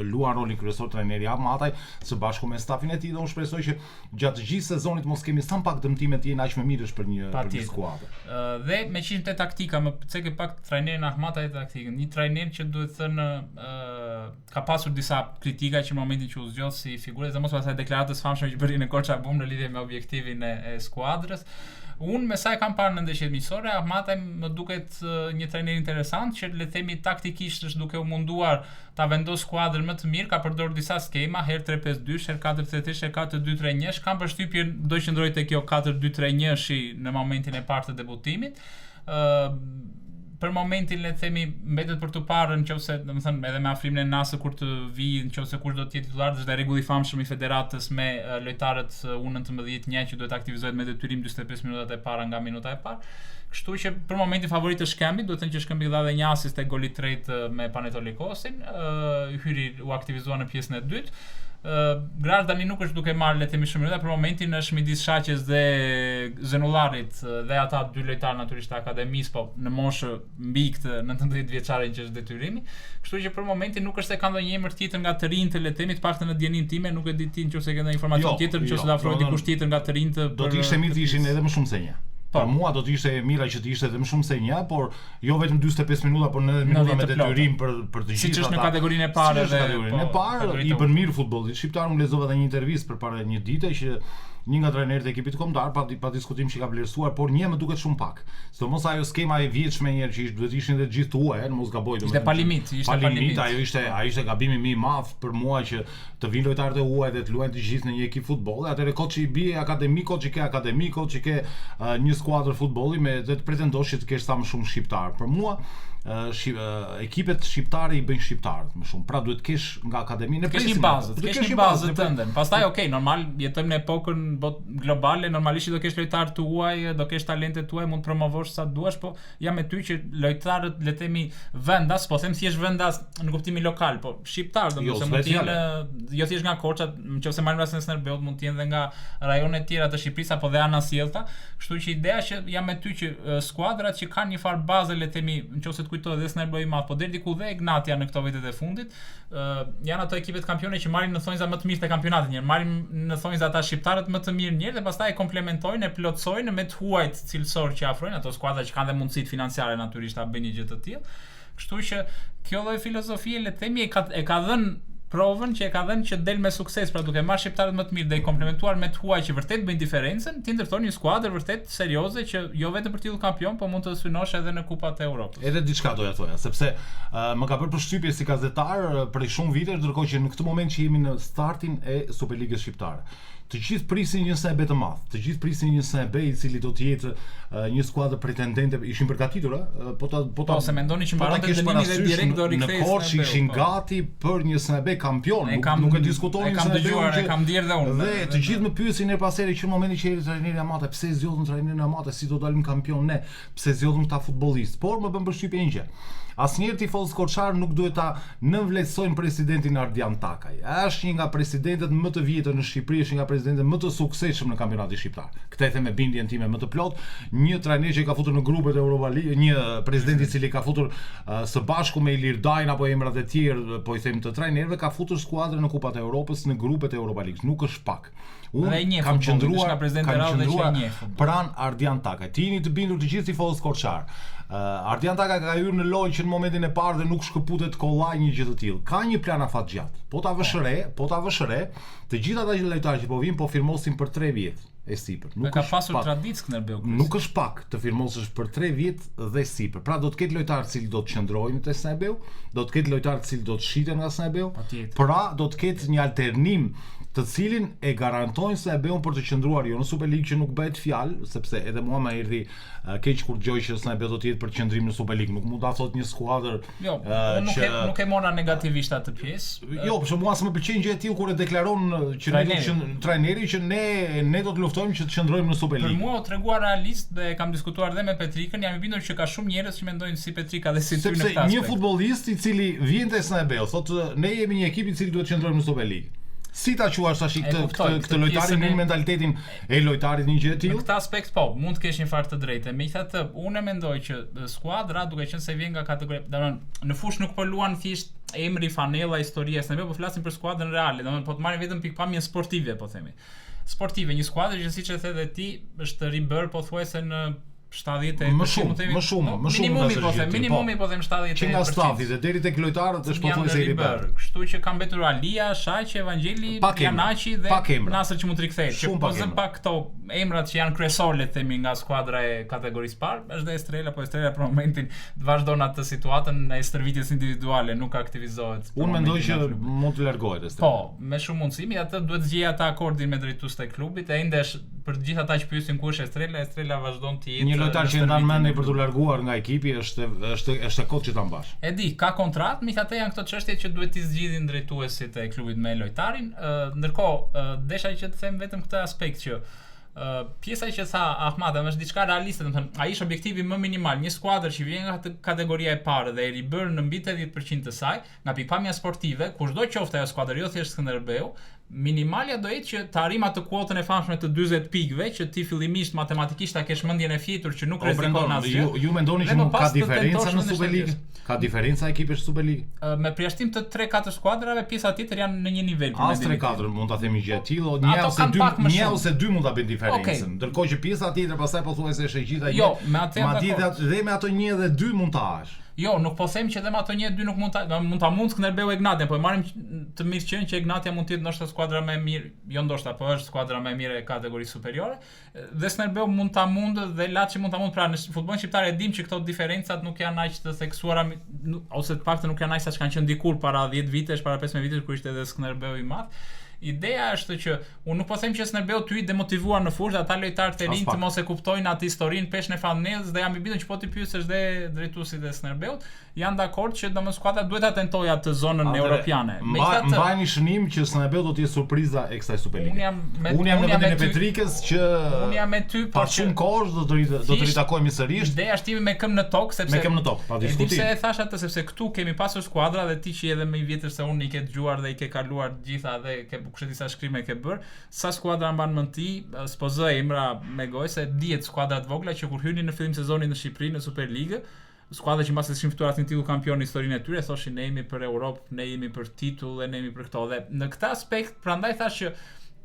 luan rolin kryesor trajneri Mataj së bashku me stafin e tij, dhe unë shpresoj që gjatë të gjithë sezonit mos kemi sa pak dëmtime të jenë aq më mirësh për një skuadër. Dhe me qenë te taktika, më pëlqej pak trajnerin Mataj te taktikën. Një trajner që duhet thënë ka pasur disa kritika që në momentin që u zgjodh si figurë, dhe mos pasaj deklaratës famshme që bëri në Korça Bum në lidhje me objektivin e skuadrës. Unë me sa e kam parë në ndeshjet miqësore, Mataj më duket një trajner interesant që le të themi taktikisht është duke u munduar ta vendos skuadrën më të mirë, ka përdorur disa skema, herë 3-5-2, herë 4-3-3, herë 4-2-3-1. Kam përshtypjen do qëndroj te kjo 4-2-3-1-shi në momentin e parë të debutimit. Për momentin le të themi mbetet për të parë nëse, domethënë edhe me afrimin e Nasër kur të vijë, nëse kush do të jetë titullar, është rregulli i famshëm i federatës me lojtarët U19 që duhet aktivizohet me detyrim 45 minutat e para nga minuta e parë. Kështu që për momentin favorit është Shkëmbi, duhet të thënë që Shkëmbi dha dhe një asist te goli i tretë me Panetolikosin, hyri u aktivizua në pjesën e dytë. Graz tani nuk është duke marrë le të themi shumë minuta, për momentin është midis Shaqes dhe Zenullarit, dhe ata dy lojtarë natyrisht të akademisë, po në moshë mbi këtë 19 vjeçare që është detyrimi. Kështu që për momentin nuk është se ka ndonjë emër tjetër nga të rinjtë, le të themi, të paktën në dijenin time, nuk e di ti nëse ke ndonjë informacion tjetër, nëse do afrohet dikush tjetër nga të rinjtë. Do të ishte mirë të ishin edhe më shumë se një. Për mua do të ishte mira që të ishte edhe më shumë se një, por jo vetëm 45 minuta, por 90 minuta me detyrim për të gjithë ata. Siç është në kategorinë e parë dhe kategorinë e parë i bën mirë futbollit shqiptar. Unë lexova edhe një intervistë përpara një dite që një nga trajnerët e ekipit kombëtar pa diskutim që ka vlerësuar, por një më duket shumë pak. Sidomos ajo skema e vjetshme një që duhet ishin edhe të gjithë tuaj, mos gaboj domethënë. Ishte pa limit, ajo ishte gabimi më i madh për mua që të vinë lojtarët e huaj dhe të luajnë të gjithë në një ekip futbolli. Atëherë koçi i bie akademiko, që ke akademiko, që ke një skuadër futbolli me të pretendosh që të kesh sa më shumë shqiptar. Për mua ekipet shqiptare i bëjnë shqiptarët më shumë. Pra duhet të kesh nga akademinë, kesh një bazë të ëndën. Pastaj okay, normal jetojmë në epokën globale, normalisht do kesh lojtarë tuaj, do kesh talentet tuaj, mund të promovosh sa duash, po jam me ty që lojtarët le të themi vendas, po them thjesht vendas në kuptimin lokal, po shqiptar, domethënë mund të jenë jo thjesht nga Korça, nëse marrim rastin e Skënderbeut, mund të jenë edhe nga rajonet tjera të Shqipërisë apo dhe ana sjellta. Kështu që ideja që jam me ty që skuadrat që kanë një farë bazë, le të themi, nëse kujtohet dhe Skënderbeu i madh, po deri diku dhe Ignatia në këto vitet e fundit, janë ato ekipet kampione që marrin në thonjza më të mirë të kampionatit, marrin në thonjza ata shqiptarët më të mirë dhe pastaj e komplementojnë, e plotsojnë me të huajt cilësor që afrojnë ato skuadra që kanë dhe mundësitë financiare natyrisht ta bëjnë një gjë të tillë. Kështu që kjo lloj filozofie le të themi e ka dhënë provën që e ka dhënë që del me sukses, pra duke marrë shqiptarët më të mirë dhe i komplementuar me të huaj që vërtet bëjnë diferencën, ti ndërton një skuadër vërtet serioze që jo vetëm për titull kampion, po mund të synosh edhe në Kupat e Evropës. Edhe diçka doja thoja, sepse më ka bërë përshtypje si gazetar prej shumë vitesh, ndërkohë që në këtë moment që jemi në startin e Superligës shqiptare. Të gjithë prisin një SB të madh, të gjithë prisin një SB i cili do të jetë një skuadër pretendente, ishin përgatitur, po se mendoni që mbaronte dënimin dhe direkt do rikthehej në Korçë, ishin gati për një SB kampion, nuk e diskutonin. E kam dëgjuar, e kam ndier dhe unë. Dhe të gjithë më pyesin her pas here që në momentin që erdhi trajneri Amata, pse zgjodhën trajnerin Amata, si do dalim kampion ne, pse zgjodhëm këta futbollistë. Por më bën përshtypje një gjë. Asnjëherë tifozët korçar nuk duhet ta nënvlerësojnë presidentin Ardian Takaj. Është një nga presidentët më të vjetër në Shqipëri, është një nga presidentët më të suksesshëm në kampionatin shqiptar. Këtë e them me bindjen time më të plot, një trajner që ka futur në grupet e Europa League, një president i cili ka futur së bashku me Ilir Dajn apo emrat e tjerë, po i them të trajnerëve, ka futur skuadrën në Kupat e Evropës, në grupet e Europa League. Nuk është pak. Unë kam qendruar pranë Ardian Takaj. Tini të bindur të gjithë tifozët korçar. Ardian Takaj ka hyrë në lojë që në momentin e parë dhe nuk shkëputet kollaj një gjë të tillë. Ka një plan afatgjat. Po ta vëshëre, të gjithë ata lojtarë që po vinë po firmosin për 3 vjet e sipër. Nuk ka pasur traditë Skënderbeu. Nuk është pak të firmosësh për 3 vjet dhe sipër. Pra do të ketë lojtarë që do të qëndrojnë te Skënderbeu, do të ketë lojtarë që do të shiten nga Skënderbeu. Pra do të ketë një alternim të cilin e garantojnë se e bëjnë për të qëndruar jo në Superligë që nuk bëhet fjalë, sepse edhe mua më erdhi keq kur dëgjoj që SNB do të jetë për qëndrim në Superligë, nuk mund ta thotë një skuadër nuk e mora negativisht atë pjesë. Jo, për shkak mua s'më pëlqen gjë e tillë kur e deklaron që trajneri që ne do të luftojmë që të qëndrojmë në Super League. Për mua u tregua realist dhe kam diskutuar edhe me Petrikën, jam i bindur që ka shumë njerëz që mendojnë si Petrika dhe si ty në këtë aspekt. Sepse një futbollist i cili vjen te Snabel, thotë ne jemi një ekip i cili duhet të qëndrojmë në Super League. Si ta quash tash këtë lojtarin në mentalitetin e lojtarit një gjë e tillë? Në këtë aspekt po, mund të kesh një fakt të drejtë. Megjithatë, unë mendoj që skuadra duke qenë se vjen nga kategoria, domethënë në fushë nuk po luan thjesht emri, fanella, historia, ne po flasim për skuadrën reale, domethënë po të marrim vetëm pikpamjen sportive, po themi. Sportive, një skuadër që siç e the edhe ti, është ribër pothuajse në 70 më shumë minimumi po them 70 që nga stafi dhe deri tek lojtarët është pothuajse i ribër. Kështu që kanë mbetur Alia, Shaqi, Evangeli, Janaçi dhe Nasër që mund të rikthehet. Që po zëm pak këto emrat që janë kryesorë le të themi nga skuadra e kategorisë parë, është dhe Estrela, po Estrela për momentin vazhdon atë situatën e stërvitjes individuale, nuk aktivizohet. Unë mendoj që mund të largohet Estrela. Po, me shumë mundësi, atë duhet zgjej ata akordin me drejtues të klubit, e ende për të gjithë ata që pyesin ku është Estrela vazhdon të jetë lojtar që ndan mendje për të larguar nga ekipi është kohë që ta mbash. E di, ka kontratë, megjithatë janë këto çështje që duhet t'i zgjidhin drejtuesit e klubit me lojtarin. Ndërkohë, desha që të them vetëm këtë aspekt që pjesa që tha Ahmad është diçka realiste, domethënë ai është objektivi më minimal, një skuadër që vjen nga kategoria e parë dhe e ribër në mbi 80% të saj, nga pikpamja sportive, kushdo qoftë ajo skuadër, jo thjesht Skënderbeu, minimalja do jetë që të arrim atë kuotën e famshme të 40 pikëve që ti fillimisht matematikisht ta kesh mendjen e fjetur që nuk rrezikon asgjë. Ju mendoni që nuk ka diferencë në Super League? Ka diferenca ekipësh në Super League? Me përjashtim të 3-4 skuadrave, pjesa tjetër janë në një nivel. As 3-4 mund ta themi gjë e tillë, një ose dy mund ta bëjnë diferencën. Ndërkohë që pjesa tjetër pastaj pothuajse është e gjitha një. Jo, me atë dhe me ato 1 dhe 2 mund ta hash. Jo, nuk po them që edhe me ato 1-2 nuk mund ta Skënderbeu Egnatia, po e marrim të mirë qenë që Egnatia mund të jetë ndoshta skuadra më e mirë, jo ndoshta, po është skuadra më e mirë e kategorisë superiore. Dhe Skënderbeu mund dhe Laçi mund pra në futbollin shqiptar e dim që këto diferencat nuk janë aq të theksuara ose të paktën nuk janë aq sa kanë qenë dikur para 10 vitesh, para 15 vitesh kur ishte edhe Skënderbeu i madh. Ideja është që unë nuk po them që Skënderbeu ty demotivuar në fushë, ata lojtarët e rinj të mos e kuptojnë atë historinë peshën e Fannellës dhe jam i bindur që po ti pyesësh dhe drejtuesit e Skënderbeut, janë dakord që domos skuadra duhet ta tentojë atë zonën europiane. Mbajini shënim që Skënderbeu do të jetë surpriza e kësaj Super League. Unë jam në vendin e Petrikës që unë jam me ty, por shumë kohë do të ritakojmë sërish. Ideja është me këmbë në tokë sepse me këmbë në tokë, pa diskutim. Sepse e thash atë sepse këtu kemi pasur skuadra dhe ti që edhe më i vjetër se unë i ke dëgjuar dhe i ke kaluar gjitha dhe ke kushtet disa shkrime ke bër, sa skuadra mban mend ti, s'po zë emra me gojë se dihet skuadra të vogla që kur hynin në fillim sezonit në Shqipëri në Super League, skuadra që mbas se kishin fituar atë titull kampion në historinë e tyre, thoshin ne jemi për Europë, ne jemi për titull dhe ne jemi për këto. Dhe në këtë aspekt, prandaj thash që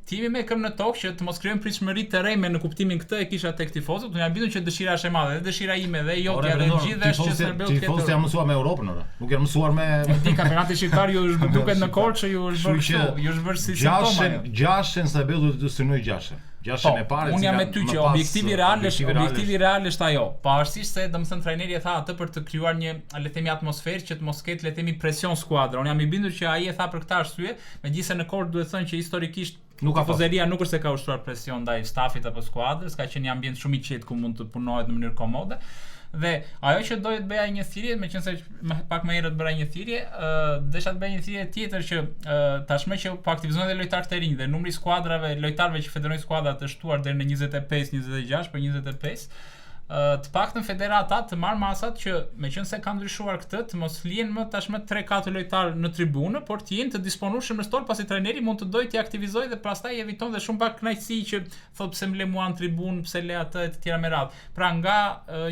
ti jemi me këmbë në tokë që të mos krijojmë pritshmëri të rreme në kuptimin këtë e kisha tek tifozët, unë jam bindur që dëshira është e madhe, dhe dëshira ime dhe jotja dhe gjithë është që Skënderbeu të ketë. Tifozët janë mësuar me Europën, nuk janë mësuar me ti kampionati shqiptar ju duket në Korçë, ju është bërë kështu, ju është bërë si simptoma. Gjashën Skënderbeu do të synoj gjashën. Gjashën e parë. Unë jam me ty që objektivi real është ajo. Pavarësisht se domethënë trajneri e tha atë për të krijuar një le të themi atmosferë që të mos ketë le të themi presion skuadra. Unë jam i bindur që ai e tha për këtë arsye, megjithëse në Korçë duhet të thënë që historikisht tifozeria nuk është se ka ushtruar presion ndaj stafit apo skuadrës, ka qenë një ambient shumë i qetë ku mund të punohet në mënyrë komode. Dhe ajo që doja të bëja një thirrje, meqense pak më herët bëra një thirrje, desha të bëj një thirrje tjetër që tashmë që po aktivizohen edhe lojtarët e rinj dhe numri skuadrave, lojtarëve që federojnë skuadrat të shtuar deri në 25-26 për 25, të paktën federata të marr masat që meqense ka ndryshuar këtë të mos flihen më tashmë 3-4 lojtarë në tribunë, por të jenë të disponueshëm në stol pasi trajneri mund të dojë të aktivizojë dhe pastaj eviton dhe shumë pak kënaqësi që thotë pse më le mua në tribunë, pse le atë të tjera me radhë. Pra nga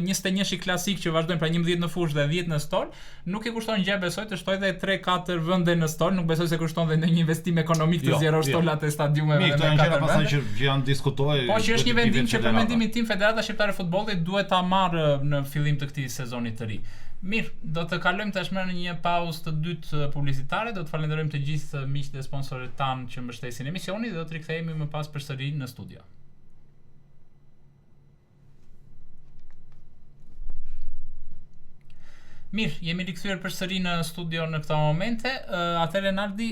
21-shi klasik që vazhdojnë pra 11 në fushë dhe 10 në stol, nuk i kushton gjë besoj të shtojë edhe 3-4 vende në stol, nuk besoj se kushton dhe ndonjë investim ekonomik të zgjerosh stolat e stadiumeve me 4 vende. Që janë diskutuar. Po që është një vendim që për mendimin tim Federata Shqiptare e Futbollit duhet ta marrë në fillim të këtij sezoni të ri. Mirë, do të kalojmë tashmë në një pauzë të dytë publicitare, do të falenderojmë të gjithë miqtë dhe sponsorët tanë që mbështesin emisionin dhe do të rikthehemi më pas përsëri në studio. Mirë, jemi rikthyer përsëri në studio në këto momente. Atëherë Nardi,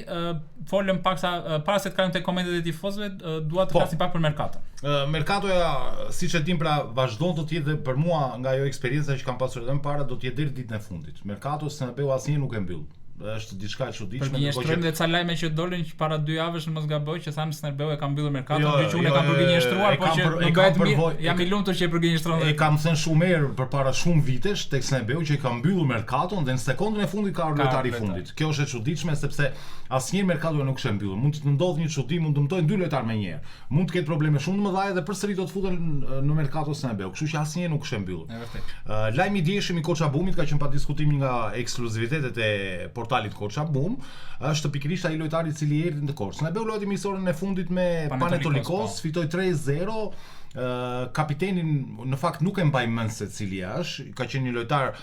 folëm pak para se të kalojmë te komentet e tifozëve, dua të flasim pak për Mercaton. Mercatoja, siç e dim, pra vazhdon të jetë për mua nga ajo eksperjenca që kam pasur edhe më parë, do të jetë deri ditën e fundit. Mercato Skënderbeu asnjëherë nuk e mbyll. është diçka e çuditshme. Përgjigjëstrojmë dhe ca lajme që dolën që para 2 javësh në mos gaboj që thanë Skënderbeu e ka mbyllur merkaton, që unë e kam përgjigjëstruar, po që nuk bëhet mirë. Jam i lumtur që e përgjigjëstron. E kam thënë shumë herë përpara shumë vitesh tek Skënderbeu që e ka mbyllur merkaton dhe në sekondën e fundit ka ardhur lojtari i fundit. Kjo është e çuditshme sepse asnjëherë merkatoi nuk është mbyllur. Mund të ndodhë një çudi, mund të dëmtojnë 2 lojtarë me njëherë. Mund të ketë probleme shumë të mëdha dhe përsëri do të futen në merkato Skënderbeu. Kështu që asnjëherë nuk është mbyllur. Lajmi i dieshëm i Koçabumit ka qenë pa diskutim nga ekskluzivitetet e portalit Koçabum, është pikërisht ai lojtari i cili erdhi në Korçë. Skënderbeu luajti misionin e fundit me Panetolikos, fitoi 3-0. Kapitenin në fakt nuk e mbaj mend se cili është, ka qenë një lojtar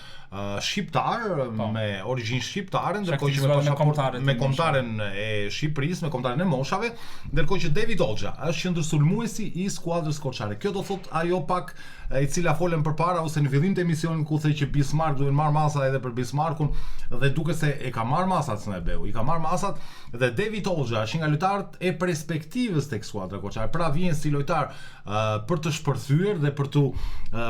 shqiptar me origjinë shqiptare, ndërkohë që me kombëtaren e Shqipërisë, me kombëtaren e moshave, ndërkohë që David Hoxha është qendërsulmuesi i skuadrës koçare. Kjo do thotë ajo pak e cila folën përpara ose në fillim të emisionit ku thej që Bismarck duhet marr masa edhe për Bismarckun dhe duket se e ka marr masat Skënderbeu. I ka marr masat dhe David Hoxha është nga lojtarët e perspektivës tek skuadra koçare. Pra vjen si lojtar për të shpërthyer dhe për të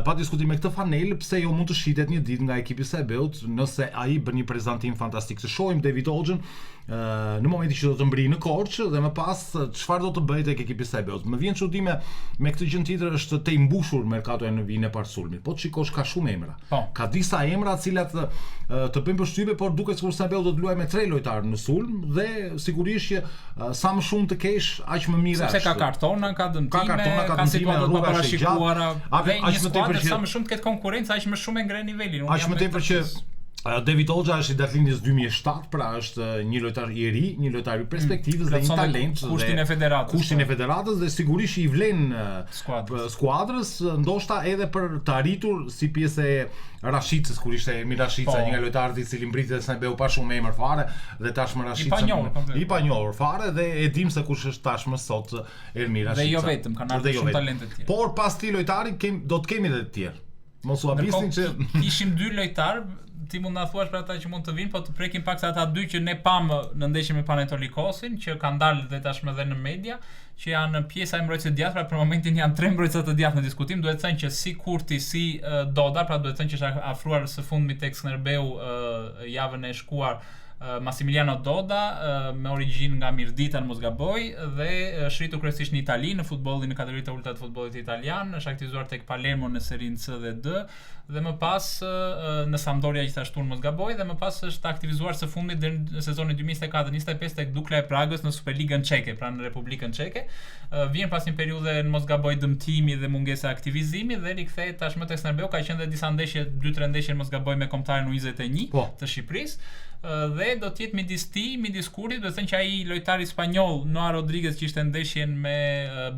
pa diskutim me këtë fanel pse jo mund të shitet një ditë nga ekipi i Skënderbeut nëse ai bën një prezantim fantastik. Të shohim David Hoxhën në momentin që do të mbrijë në Korçë dhe më pas çfarë do të bëjë tek ekipi i Skënderbeut. Më vjen çudi me këtë gjë tjetër është të mbushur merkatoja në vitin e parë sulmit. Po shikosh ka shumë emra. Ka disa emra të cilat të bëjnë përshtypje, por duket sikur Skënderbeu do të luajë me 3 lojtarë në sulm dhe sigurisht që sa më shumë të kesh aq më mirë është. Sepse ka kartona, ka dëmtime, ka situata të parashikuara. Dhe një skuadër sa më shumë të ketë konkurrencë, aq më shumë e ngre nivelin. Aq më tepër që David Hoxha është i datlinjës 2007, pra është një lojtar i ri, një lojtar i perspektivës dhe një talent kushtin e federatës dhe sigurisht i vlen skuadrës, ndoshta edhe për të arritur si pjesë e Rashicës, kur ishte Emir Rashica, një nga lojtarët i cili mbriti Skënderbeu pa shumë emër fare dhe tashmë Rashica i panjohur fare dhe e dim se kush është tashmë sot Emir Rashica. Dhe jo vetëm, kanë ardhur shumë talente të tjerë. Por pas këtij lojtari do të kemi edhe të tjerë. Mos u habisni që kishim 2 lojtarë. Ti mund na thuash për ata që mund të vinë, po të prekim pak se ata 2 që ne pam në ndeshjen me Panetolikosin, që kanë dalë dhe tashmë edhe në media, që janë pjesa e mbrojtësve të djathtë, pra për momentin janë 3 mbrojtësa të djathtë në diskutim. Duhet të thënë që si Kurti, si Doda, pra duhet të thënë që është afruar së fundmi tek Skënderbeu javën e shkuar Massimiliano Doda me origjinë nga Mirdita në mos gaboj dhe është rritur kryesisht në Itali në futbollin në kategoritë e ulta të futbollit italian, është aktivizuar tek Palermo në serinë C dhe D dhe më pas në Sampdoria gjithashtu në mos gaboj dhe më pas është aktivizuar së fundmi deri në sezonin 2024-25 tek Dukla e Pragës në Superligën Çeke, pra në Republikën Çeke. Vjen pas një periudhe në mos gaboj dëmtimi dhe mungesa aktivizimi dhe rikthehet tashmë tek Skënderbeu, ka qenë edhe disa ndeshje, 2-3 ndeshje mos gaboj me kombëtarin U21 të Shqipërisë. Dhe do të jetë midis Kurtit, do të thënë që ai lojtari spanjoll Noah Rodriguez që ishte ndeshjen me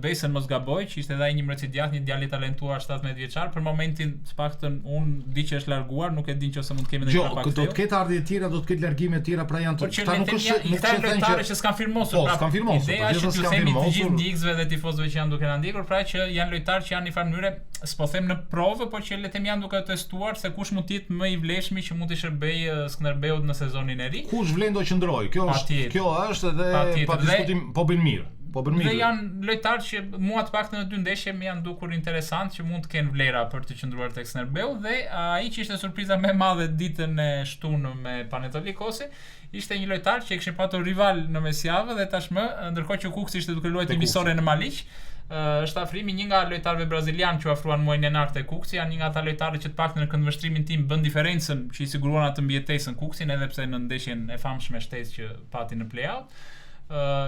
Besën mos gaboj, që ishte edhe ai një mbrojtës i djathtë, një djalë i talentuar 17 vjeçar, për momentin të paktën unë di që është larguar, nuk e di nëse mund të kemi ndonjë pak. Do të ketë ardhje të tjera, do të ketë largime të tjera, pra janë këta nuk është lojtarë që s'kan firmosur, pra s'kan firmosur. Ideja është që themi të gjithë ndjekësve dhe tifozëve që janë duke na ndjekur, pra që janë lojtarë që janë në farë mënyrë, s'po them në provë, por që le të them janë duke testuar se kush mund të jetë më i vlefshëm që mund të shërbejë Skënderbeut në sezonin e ri. Vlen do qëndroj, kjo është edhe pa diskutim, po bën mirë. Dhe janë lojtarë që mua të paktën në 2 ndeshje më janë dukur interesant që mund të kenë vlera për të qëndruar tek Skënderbeu dhe ai që ishte surpriza më e madhe ditën e shtunë me Panetolikosin ishte një lojtar që e kishin patur rival në mesjavë dhe tashmë ndërkohë që Kuksi ishte duke luajtur misore në Maliq, është afrimi një nga lojtarëve brazilianë që u afruan muajin janar te Kuksi, janë një nga ata lojtarë që të paktën në këndvështrimin tim bën diferencën që i siguruan atë mbijetesën Kuksin, edhe pse në ndeshjen e famshme shtesë që pati në play-out.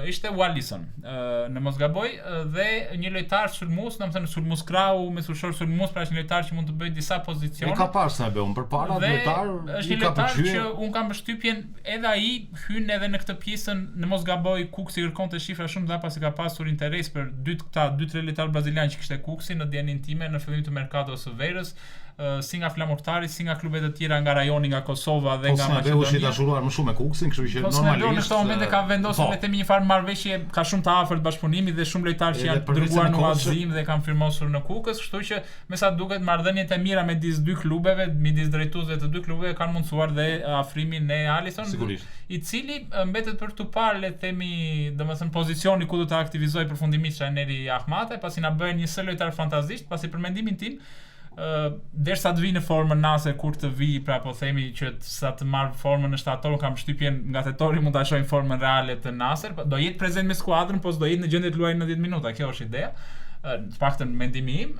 Ishte Wallison në mos gaboj dhe një lojtar sulmues, domethënë sulmues krau me sulmor sulmues, pra është një lojtar që mund të bëjë disa pozicione. E ka parë Skënderbeu përpara lojtar, është një lojtar që un kam përshtypjen edhe ai hyn edhe në këtë pjesën në mos gaboj. Kuksi kërkonte shifra shumë dha pasi ka pasur interes për 2-3 lojtar brazilianë që kishte Kuksi në dienin time në fillim të merkatos së verës. Si nga Flamurtari, si nga klubet e tjera nga rajoni, nga Kosova dhe nga Maqedonia. Skënderbeu është i dashuruar më shumë me Kuksin, kështu që normalisht në këtë moment e ka vendosur le të themi një farë marrëveshje, ka shumë të afërt bashkëpunimi dhe shumë lojtarë që janë dërguar në Vallëzim dhe kanë firmosur në Kukës, kështu që me sa duket marrëdhëniet e mira midis 2 klubeve, midis drejtuesve të 2 klubeve kanë mundsuar dhe afrimin e Alisson, i cili mbetet për tu parë le të themi, domethënë pozicioni ku do të aktivizojë përfundimisht trajneri Ahmate, pasi na bën një lojtar fantazisht, pasi për mendimin tim derisa të vi në formën Nasër, kur të vi, pra po themi që sa të marr formën në shtator, kam përshtypjen nga tetori mund ta shohim formën reale të Nasër, do jetë prezent me skuadrën, po s'do jetë në gjendje të luajë 90 minuta, kjo është ideja. Të paktën mendimi im,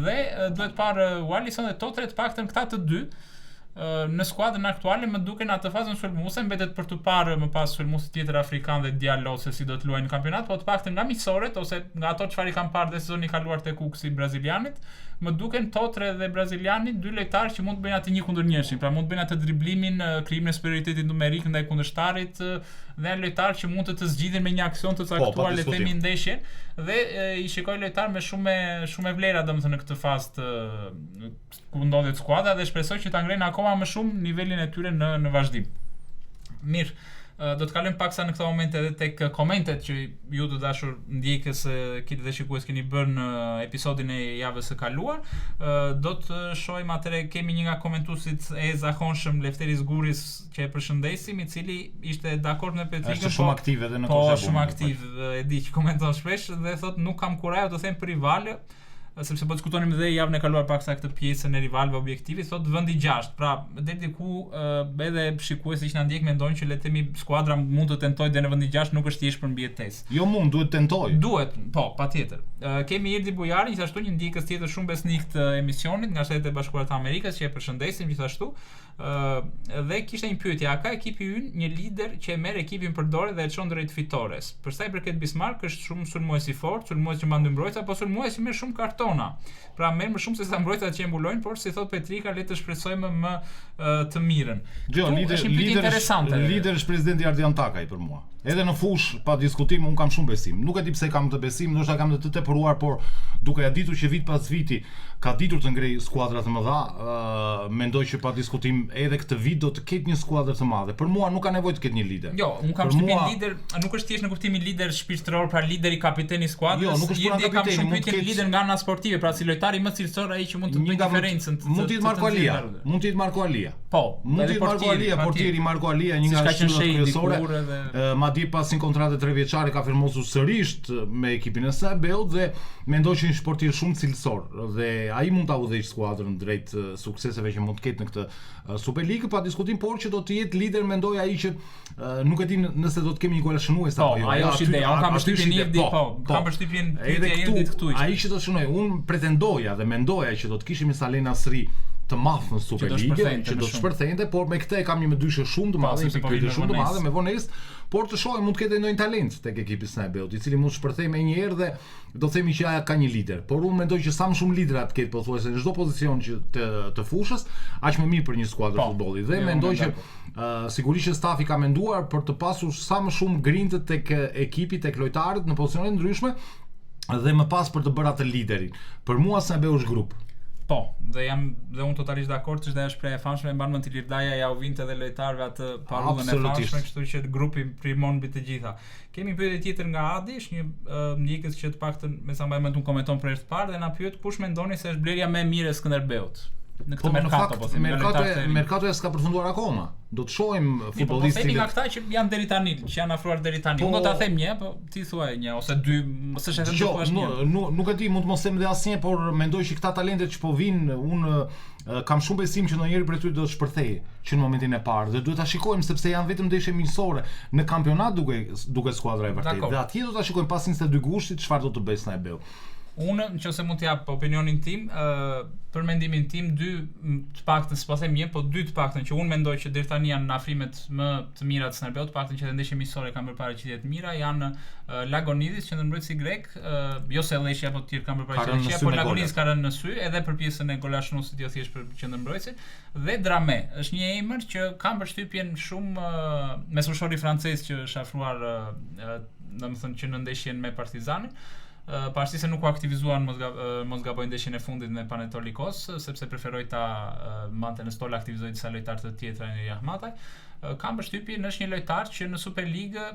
dhe duhet parë Wallison dhe Totre të paktën këta të dy në skuadrën aktuale më duken atë fazën sulmuese, mbetet për të parë më pas sulmuesi tjetër afrikan dhe Diallo se si do të luajnë në kampionat, po të paktën nga miqësorët ose nga ato çfarë kanë parë dhe sezoni i kaluar te Kuksi brazilianit, më duken Totre dhe braziliani dy lojtarë që mund të bëjnë atë 1-1, pra mund të bëjnë atë driblimin, krijimin e superioritetit numerik ndaj kundërshtarit dhe janë lojtarë që mund të zgjidhin me një aksion të caktuar le të themi ndeshjen dhe i shikoj lojtar me shumë vlera domethënë në këtë fazë ku ndodhet skuadra dhe shpresoj që ta ngrenë akoma më shumë nivelin e tyre në vazhdim. Mirë, do të kalojmë paksa në këtë moment edhe tek komentet që ju të dashur ndjekës dhe shikues keni bërë në episodin e javës së kaluar. Do të shohim atëre, kemi një nga komentuesit e zakonshëm Lefteri Zguris që e përshëndesim, i cili ishte dakord me Petrikën. Është shumë aktiv edhe në Po, shumë aktiv, e di që komenton shpesh dhe thotë nuk kam kurajë të them për rivalë, sepse po diskutonim dhe javën e kaluar paksa këtë pjesën e rivalëve objektivi, thotë vendi 6. Pra, deri diku edhe shikuesi që na ndjek mendojnë që le të themi skuadra mund të tentojë deri në vendin 6, nuk është thjesht për mbijetesë. Jo mund, duhet tentoj. Duhet, po, patjetër. Kemi Irdi Bujari, gjithashtu një ndjekës tjetër shumë besnik të emisionit nga Shtetet e Bashkuara të Amerikës, që e përshëndesim gjithashtu. Dhe kishte një pyetje, a ka ekipi ynë një lider që e merr ekipin për dorë dhe e çon drejt fitores? Për sa i përket Bismarck, është shumë sulmues i fortë, sulmues që mban dy mbrojtësa, po sulmues që merr shumë kartona. Pra merr më shumë se sa mbrojtësat që e mbulojnë, por si thot Petrika, le të shpresojmë më të mirën. Jo, lider është presidenti Ardian Takaj për mua. Edhe në fush pa diskutim un kam shumë besim. Nuk e di pse kam të besim, ndoshta kam të tepruar, por duke ja ditur që vit pas viti ka ditur të ngrej skuadra të mëdha, mendoj që pa diskutim edhe këtë vit do të ketë një skuadër të madhe. Për mua nuk ka nevojë të ketë një lider. Jo, un kam shtypin lider, nuk është thjesht në kuptimin lider shpirtëror, pra lideri, kapiteni i skuadrës. Jo, nuk është puna kapiteni, mund të ketë lider nga ana sportive, pra si lojtari më cilësor ai që mund të bëjë diferencën. Mund të jetë Marko Alia. Mund të jetë Marko Alia. Po, mund të jetë Marko Alia, portieri Marko Alia, një nga shtyprat kryesore. Madje pas një kontrate 3 vjeçare ka firmosur sërish me ekipin e saj Beut dhe mendoj që është portier shumë cilësor dhe ai mund ta udhëheqë skuadrën drejt sukseseve që mund të ketë në këtë Superligë, pa diskutim, por që do të jetë lider, mendoj ai që nuk e di nëse do të kemi një gol shënues apo jo. Ajo është ideja. Unë kam përshtypjen Irdi, kam përshtypjen Irdi këtu. Ai që do të shënoj, unë pretendoja dhe mendoja që do të kishim Salen Nasri të madh në Superligë, që do të shpërthente, por me këtë kam një dyshë shumë të madhe, shumë të madhe me vonesë, por të shohim mund të ketë ndonjë talent tek ekipi i Beut, i cili mund të shpërthejë më një herë dhe do të themi që ai ka një lider. Por unë mendoj që sa më shumë lidera të ketë pothuajse në çdo pozicion që të fushës, aq më mirë për një skuadër futbolli. Dhe mendoj që sigurisht që stafi ka menduar për të pasur sa më shumë grindë tek ekipi, tek lojtarët në pozicione të ndryshme dhe më pas për të bërë atë liderin. Për mua Beut është grup. Po, dhe unë totalisht dakord, është dhe është shprehje e famshme, e mban mend Ilirdhaja ja u vinte edhe lojtarëve atë parullën e famshme, kështu që grupi primon mbi të gjitha. Kemi pyetje tjetër nga Adi, është një ndjekës që të paktën me sa më mund komenton për herë të parë dhe na pyet kush mendoni se është blerja më e mirë e Skënderbeut në këtë merkato, po themi merkato s'ka përfunduar akoma. Do të shohim futbollistin. Po nga këta që janë deri tani, që janë afruar deri tani. Unë do ta them një, po ti thuaj një ose dy, mos e them thua një. Nuk e di, mund të mos them dhe asnjë, por mendoj që këta talentet që po vinë, unë kam shumë besim që ndonjëri prej tyre do të shpërthejë që në momentin e parë. Dhe duhet ta shikojmë sepse janë vetëm ndeshje miqësore në kampionat duke skuadra e vërtetë. Dhe atje do ta shikojmë pas 22 gushtit çfarë do të bëjë Beut. Unë, nëse mund të jap opinionin tim, për mendimin tim, dy të paktën, s'po them një, po dy të paktën që unë mendoj që deri tani janë në afrimet më të mira të Skënderbeut, të paktën që edhe ndeshje miqësore kanë bërë paraqitje të mira, janë Lagonidis, qendërmbrojtësi grek, jo se Leshi apo të tjerë kanë bërë paraqitje, por Lagonidis ka rënë në sy edhe për pjesën e golashnuesit, jo thjesht për qendërmbrojtësin, dhe Drame, është një emër që kam përshtypjen shumë mesushori francez që është afruar, domethënë që në ndeshjen me Partizanin. Pavarësisht se nuk u aktivizuan mos gaboj ndeshjen e fundit me Panetolikos, sepse preferoi ta mbante në stol, aktivizoi disa lojtarë të tjerë në Jahmataj. Kam përshtypjen është një lojtar që në Superligë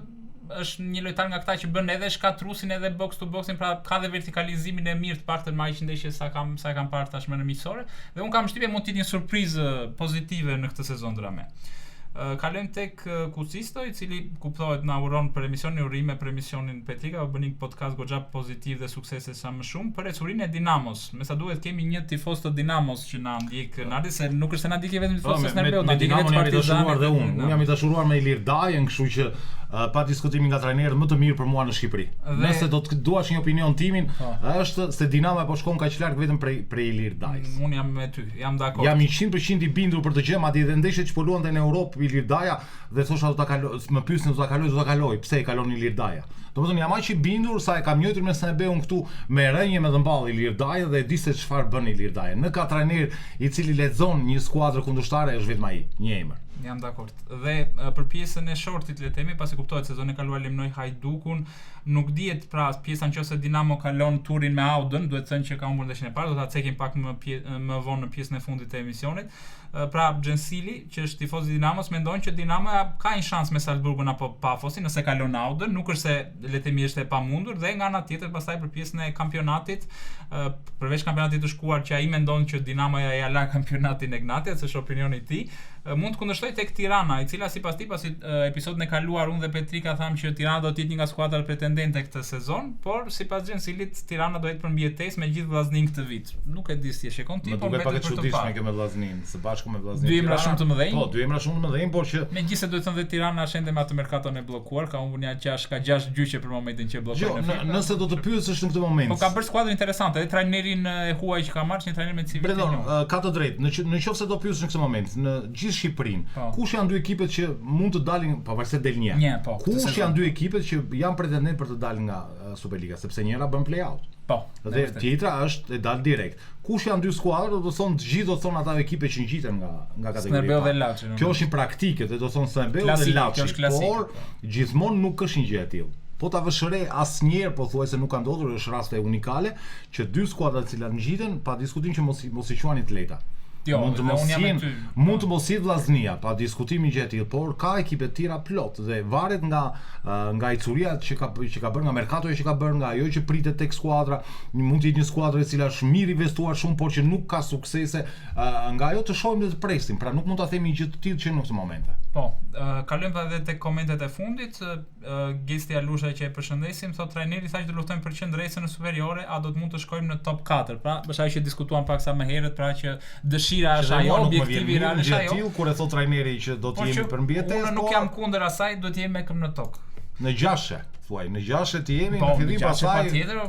është një lojtar nga këta që bën edhe shkatrusin edhe box to boxin, pra ka dhe vertikalizimin e mirë të paktën me aq ndeshje sa kam parë tashmë në miqësore, dhe un kam përshtypjen mund të jetë një surprizë pozitive në këtë sezon Drame. Kalojmë tek Kucisto, I cili kuptohet na uron për emisionin urime për emisionin Petrika, bën një podcast goxha pozitiv dhe suksese sa më shumë për ecurinë e Dinamos. Me sa duhet kemi një tifoz të Dinamos që na ndjek, nadi se nuk është se na ndjek vetëm tifoz të Snerbeut, na ndjek vetë Partizani dhe unë jam I dashuruar me Ilir Dajën, kështu që pa diskutimi nga trajnerët më të mirë për mua në Shqipëri. Nëse do të duash një opinion timin, është se Dinamo po shkon kaq larg vetëm prej Ilir Dajës. Unë jam me ty, jam dakord. Jam 100% I bindur për të gjë, madje edhe ndeshjet që po luante në Europë Ilir Daja dhe thosha do ta kaloj, më pyesin do ta kaloj, pse e kalon Ilir Daja. Domethënë jam aq I bindur sa e kam njëjtur me Snerbeun këtu me rënje me dhëmball Ilir Daja dhe e di se çfarë bën Ilir Daja. Në ka trajner I cili lexon një skuadër kundërshtare është vetëm ai, një emër. Jam dakord. Dhe për pjesën e shortit le të themi, pasi kuptohet sezonin e kaluar eliminoi Hajdukun, nuk dihet pra pjesa nëse Dinamo kalon turin me Audën, duhet të thënë që ka humbur ndeshjen e parë, do ta cekim pak më vonë në pjesën e fundit të emisionit. Pra Gjensili, që është tifoz I Dinamos, mendon që Dinamo ka një shans me Salzburgun apo Pafosin nëse kalon Audën, nuk është se le të themi është e pamundur dhe nga ana tjetër pastaj për pjesën e kampionatit, përveç kampionatit të shkuar që ai mendon që Dinamo ja la kampionatin e Gnatias, është opinioni I tij. Mund të kundërshtoj tek Tirana, I cila sipas tij pasi episodin e kaluar unë dhe Petrika thamë që Tirana do të jetë një nga skuadrat pretendente këtë sezon, por sipas Gjensilit Tirana do jetë përmbjetesë me gjithë Vllaznin këtë vit. Nuk e di si e shikon ti, por vetë për të parë. Kjo me Vllaznin, së bashku me Vllaznin. Dy emra shumë të mëdhenj. Po, dy emra shumë të mëdhenj, por që megjithëse duhet të thënë Tirana shente me atë merkaton e bllokuar, ka humbur ka 6 gjyqe për momentin që bllokon. Jo, nëse do të pyesësh në këtë moment. Po ka bërë skuadër interesante, edhe trajnerin e huaj që ka marrë, një trajner me CV. Bredon, ka të drejtë. Nëse do pyesësh në këtë moment, në gjithë Shqipërinë, kush janë dy ekipet që mund të dalin pavarësisht del një? Kush janë dy ekipet që janë pretendentë për të dalë nga Superliga, sepse njëra bën play-out. Po. Dhe tjetra është e dal direkt. Kush janë dy skuadra, do të thonë të gjithë do të thonë ata ekipe që ngjiten nga kategoria. Snerbeu dhe Laçi. Kjo është një praktike, do të thonë Snerbeu dhe Laçi, por gjithmonë nuk është një gjë e tillë. Po ta vësh re asnjëherë pothuajse nuk ka ndodhur, është raste unikale që dy skuadra të cilat ngjiten pa diskutim që mos I quani të lehta. Jo, mund të mos jetë Vllaznia, pa diskutim një gjë e tillë, por ka ekipe të tjera plot dhe varet nga icuria që ka bërë, nga merkatoja që ka bërë, nga ajo që pritet tek skuadra. Mund të jetë një skuadër e cila është mirë investuar shumë, por që nuk ka suksese, nga ajo të shohim dhe të presim, pra nuk mund ta themi një gjë të tillë që në këtë momente. Po, kalojmë edhe tek komentet e fundit. Gesti Alusha që e përshëndesim, thotë trajneri tha që do luftojmë për qendresën në superiore, a do të mund të shkojmë në top 4. Pra, është ajo që diskutuam pak sa më herët, pra që dëshira është ajo, objektivi real është ajo. Kur e thot trajneri që do të jemi përmbjetës, unë nuk jam kundër asaj, do të jemi me këmbë në tokë. Në 6, thuaj, në 6 të jemi, në fillim pastaj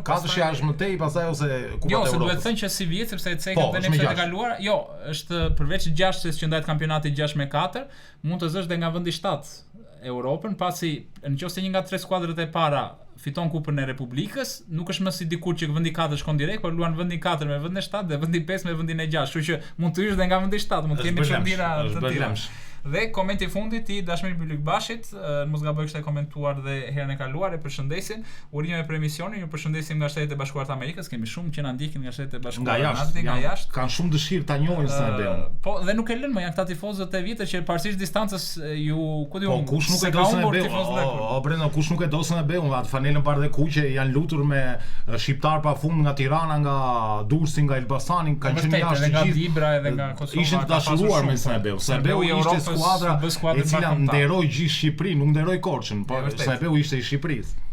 4 javë më tej, pastaj ose Kupa e Evropës. Jo, se duhet të thënë që si vjet sepse e cekët dhe ne të kaluara, jo, është përveç 6-s që ndajt kampionati 6-4, mund të zësh dhe nga vendi 7 Europën, pasi nëse një nga 3 skuadrat e para fiton Kupën e Republikës, nuk është më si dikur që vendi 4 shkon direkt, por luan vendi 4 me vendin e 7 dhe vendi 5 me vendin e 6, kështu që mund të hysh dhe nga vendi 7, mund të kemi çndira të tilla. Dhe komenti I fundit I Dashmir Bylykbashit, mos gaboj kishte komentuar dhe herën e kaluar, e përshëndesin. Urime për emisionin, ju përshëndesim nga Shtetet e Bashkuara të Amerikës, kemi shumë që na ndjekin nga Shtetet e Bashkuara nga jashtë. Kanë shumë dëshirë ta njohin Snerbeun. Po, dhe nuk e lënë më janë këta tifozët e vjetër që pavarësisht distancës ju ku diun. Po kush nuk e do Snerbeun? O Brenda, kush nuk e do Snerbeun? Atë fanelën parë dhe kuqe janë lutur me shqiptar pafund nga Tirana, nga Durrësi, nga Elbasani, kanë qenë jashtë nga Dibra edhe nga Kosova. Ishin të dashuruar me Snerbeun. Snerbeun ishte skuadra e cila nderoi gjithë Shqipërinë, nuk nderoi Korçën, por Snerbeun ishte I Shqipërisë.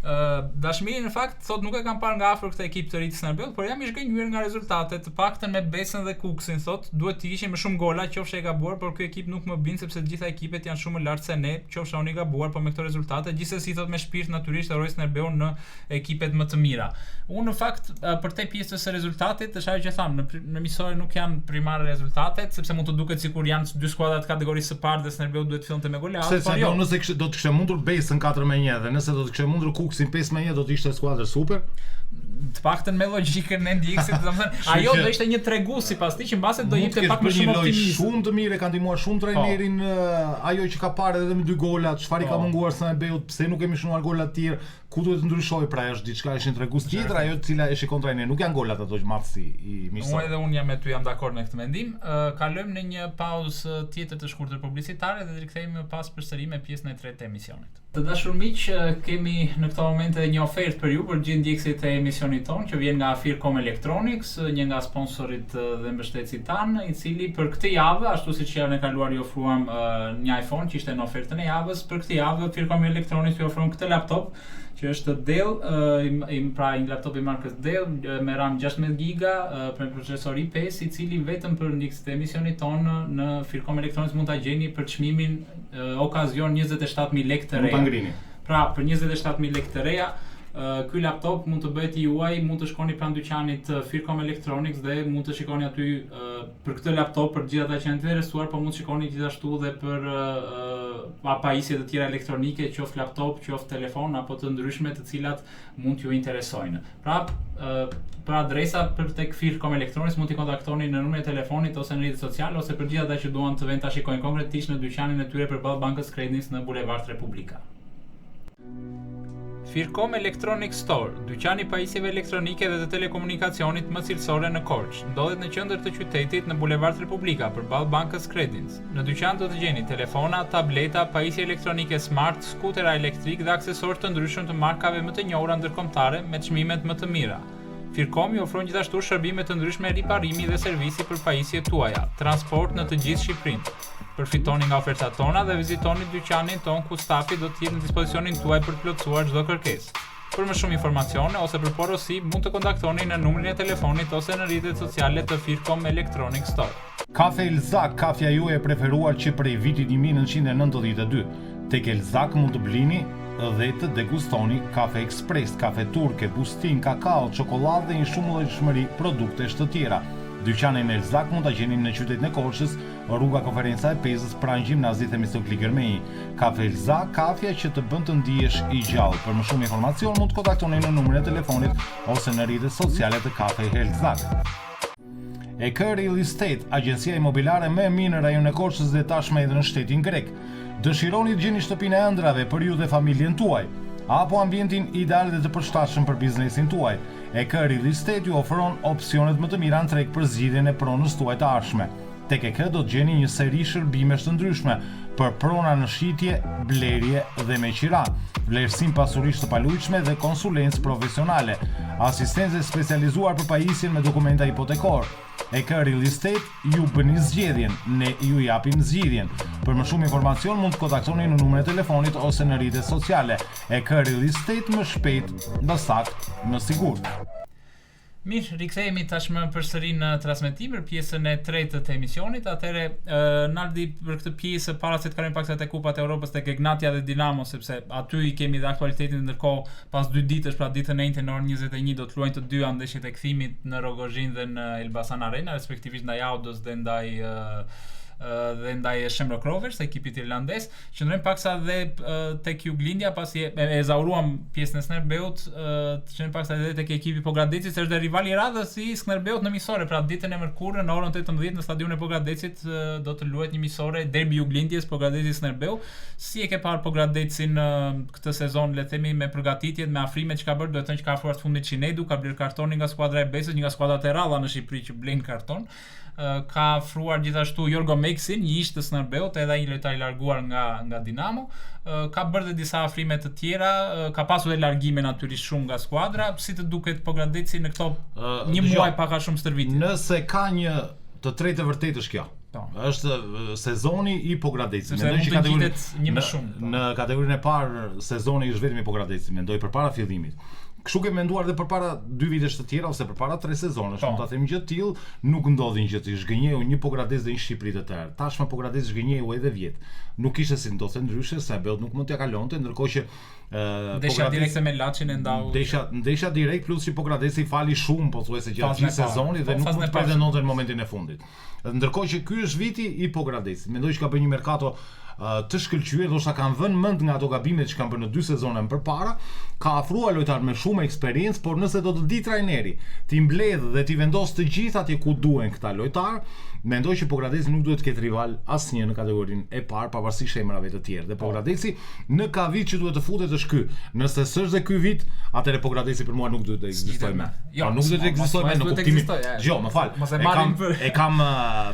Dashmiri në fakt thot nuk e kam parë nga afër këtë ekip të ri të Snerbeut, por jam I zgënjur nga rezultatet, të paktën me Besën dhe Kuksin, thot duhet të ishin më shumë gola, qofshë e gabuar, por ky ekip nuk më bin sepse të gjitha ekipet janë shumë më lart se ne, qofshë unë I gabuar, por me këto rezultate, gjithsesi thot me shpirt natyrisht uroj Snerbeun në ekipet më të mira. Unë në fakt për te pjesës së rezultatit, është ajo që tham, në misore nuk janë primare rezultatet, sepse mund të duket sikur janë dy skuadra të kategorisë së parë dhe Snerbeun duhet fillonte me gola. Se Snerbeun nëse do të kishte mundur Besën 4-1 dhe nëse do të kishte mundur Kuksin 5-1 do të ishte skuadër super. Të paktën me logjikën e ndjekësit, domethënë, ajo do ishte një tregues sipas tij që mbase do jepte pak më shumë optimizëm. Shumë të mirë, ka ndihmuar shumë trajnerin ajo që ka parë edhe me 2 gola, çfarë I ka munguar Snerbeut, pse nuk kemi shënuar gola të tjerë, ku duhet të ndryshoj, pra është diçka është një tregues tjetër, ajo e cila e shikon trajnerin, nuk janë golat ato që madhsi I misor. Unë edhe unë jam me ty, jam dakord me këtë mendim. Kalojmë në një pauzë tjetër të shkurtër publicitare dhe rikthehemi më pas përsëri me pjesën e tretë të emisionit. Të dashur miq, kemi në këtë moment edhe një ofertë për ju për gjithë ndjekësit e emisionit tonë që vjen nga Fircom Electronics, një nga sponsorit dhe mbështetësit tanë, i cili për këtë javë, ashtu siç javën e kaluar ju ofruam një iPhone që ishte në ofertën e javës, për këtë javë Fircom Electronics ju ofron këtë laptop që është Dell, pra një laptop i markës Dell me RAM 16 GB për procesor i5, i cili vetëm për ndjekësit e emisionit tonë në Fircom Electronics mund ta gjeni për çmimin okazion 27.000 lekë të reja. Pra për 27.000 lekë të reja, ky laptop mund të bëhet i juaj, mund të shkoni pranë dyqanit Fircom Electronics dhe mund të shikoni aty për këtë laptop për gjithë ata që janë të interesuar, po mund të shikoni gjithashtu dhe për pajisje të tjera elektronike, qoftë laptop, qoftë telefon apo të ndryshme të cilat mund t'ju interesojnë. Pra, për adresa për tek Fircom Electronics mund t'i kontaktoni në numrin e telefonit ose në rrjetet sociale ose për gjithë ata që duan të vënë ta shikojnë konkretisht në dyqanin e tyre përballë Bankës Credits në Bulevard Republika. Fircom Electronic Store, dyqani pajisjeve elektronike dhe të telekomunikacionit më cilësore në Korçë. Ndodhet në qendër të qytetit në Bulevard Republika përballë Bankës Credits. Në dyqan do të gjeni telefona, tableta, pajisje elektronike smart, skutera elektrik dhe aksesorë të ndryshëm të markave më të njohura ndërkombëtare me çmimet më të mira. Fircom ju ofron gjithashtu shërbime të ndryshme riparimi dhe servisi për pajisjet tuaja, transport në të gjithë Shqipërinë. Përfitoni nga ofertat tona dhe vizitoni dyqanin ton ku stafi do të jetë në dispozicionin tuaj për të plotësuar çdo kërkesë. Për më shumë informacione ose për porosi mund të kontaktoni në numrin e telefonit ose në rrjetet sociale të Fircom Electronic Store. Kafe Elzak, kafja juaj e preferuar që prej vitit 1992. Tek Elzak mund të blini dhe të degustoni kafe ekspres, kafe turke, bustin, kakao, çokoladë dhe një shumë llojshmëri produktesh të tjera. Dyqanin Elzak mund ta gjeni në qytetin e Korçës, rruga Konferenca e Pezës pranë gjimnazit Themistokli Gërmei. Kafe Elzak, kafja që të bën të ndihesh i gjallë. Për më shumë informacion mund të kontaktoni në numrin e telefonit ose në rrjetet sociale të Kafe Elzak. EK Real Estate, agjencia imobiliare më e mirë në rajonin e Korçës dhe tashmë edhe në shtetin grek. Dëshironi të gjeni shtëpinë e ëndrave për ju dhe familjen tuaj, apo ambientin ideal dhe të përshtatshëm për biznesin tuaj. EK Real Estate ju ofron opsionet më të mira në treg për zgjidhjen e pronës tuaj të ardhshme. Tek EK do të gjeni një seri shërbimesh të ndryshme për prona në shitje, blerje dhe me qira, vlerësim pasurisht të palujshme dhe konsulencë profesionale, asistencë specializuar për pajisjen me dokumenta hipotekor. EK Real Estate ju bëni zgjedhjen, ne ju japim zgjidhjen. Për më shumë informacion mund të kontaktoni në numrin e telefonit ose në rrjetet sociale. EK Real Estate më shpejt, më saktë, më sigurt. Mirë, rikthehemi tashmë përsëri në transmetim për pjesën e tretë të emisionit. Atëherë, Naldi për këtë pjesë para se të kalojmë pak te Kupat e Evropës tek Egnatia dhe Dinamo, sepse aty i kemi dhe aktualitetin, ndërkohë pas 2 ditësh, pra ditën e njëjtë në orën 21 do të luajnë të dyja ndeshjet e kthimit në Rogozhin dhe në Elbasan Arena, respektivisht ndaj Audos dhe ndaj Shamrock Rovers, ekipit irlandez. Qëndrojmë paksa dhe tek Juglindja pasi e zauruam pjesën e Skënderbeut, qëndrojmë paksa edhe tek ekipi Pogradecit, se është dhe rivali i radhës i Skënderbeut në miqësore, pra ditën e mërkurë në orën 18 në stadionin e Pogradecit do të luhet një miqësore derbi Juglindjes Pogradeci-Skënderbeu. Si e ke parë Pogradecin këtë sezon, le të themi, me përgatitjet, me afrimet që ka bërë, do të thënë që ka afruar të fundit Çinedu, ka bler kartonin nga skuadra e Besës, një nga skuadrat e rralla në Shqipëri që blejnë karton. Ka afruar gjithashtu Jorgo Meksin, një ish të Skënderbeut, edhe ai një lojtar i larguar nga Dinamo. Ka bërë dhe disa afrime të tjera, ka pasur dhe largime natyrisht shumë nga skuadra. Si të duket Pogradeci në këto një muaj pak a shumë stërvitje? Nëse ka një të tretë vërtet është kjo. Është sezoni i Pogradecit. Mendoj që në kategorinë e parë sezoni është vetëm i Pogradecit, mendoj përpara fillimit. Kështu ke menduar dhe përpara 2 vitesh të tjera ose përpara 3 sezonesh, mund ta them gjë të tillë, nuk ndodhi një gjë të zhgënjeu një Pogradec dhe një Shqipëri të tërë. Tashmë Pogradec zhgënjeu edhe vjet. Nuk ishte si ndodhte ndryshe, se Beut nuk mund t'ia kalonte, ndërkohë që ndeshja direkte me Laçin e ndau. Ndeshja direkt plus që Pogradeci fali shumë pothuajse gjatë gjithë sezonit dhe nuk mund të pretendonte në momentin e fundit. Ndërkohë që ky është viti i Pogradecit. Mendoj që ka bërë një merkato të shkëlqyer, ndoshta kanë vënë mend nga ato gabimet që kanë bërë në 2 sezone më përpara, ka afruar lojtar me shumë eksperiencë, por nëse do të di trajneri ti mbledh dhe ti vendos të gjithë atje ku duhen këta lojtar, mendoj që Pogradeci nuk duhet të ketë rival asnjë në kategorinë e parë, pavarësisht emrave të tjerë. Dhe Pogradeci në ka vit që duhet të futet është ky. Nëse s'është dhe ky vit, atëherë Pogradeci për mua nuk duhet të ekzistojë më. Jo, nuk duhet të ekzistojë më në kuptimin. Jo, më fal. E kam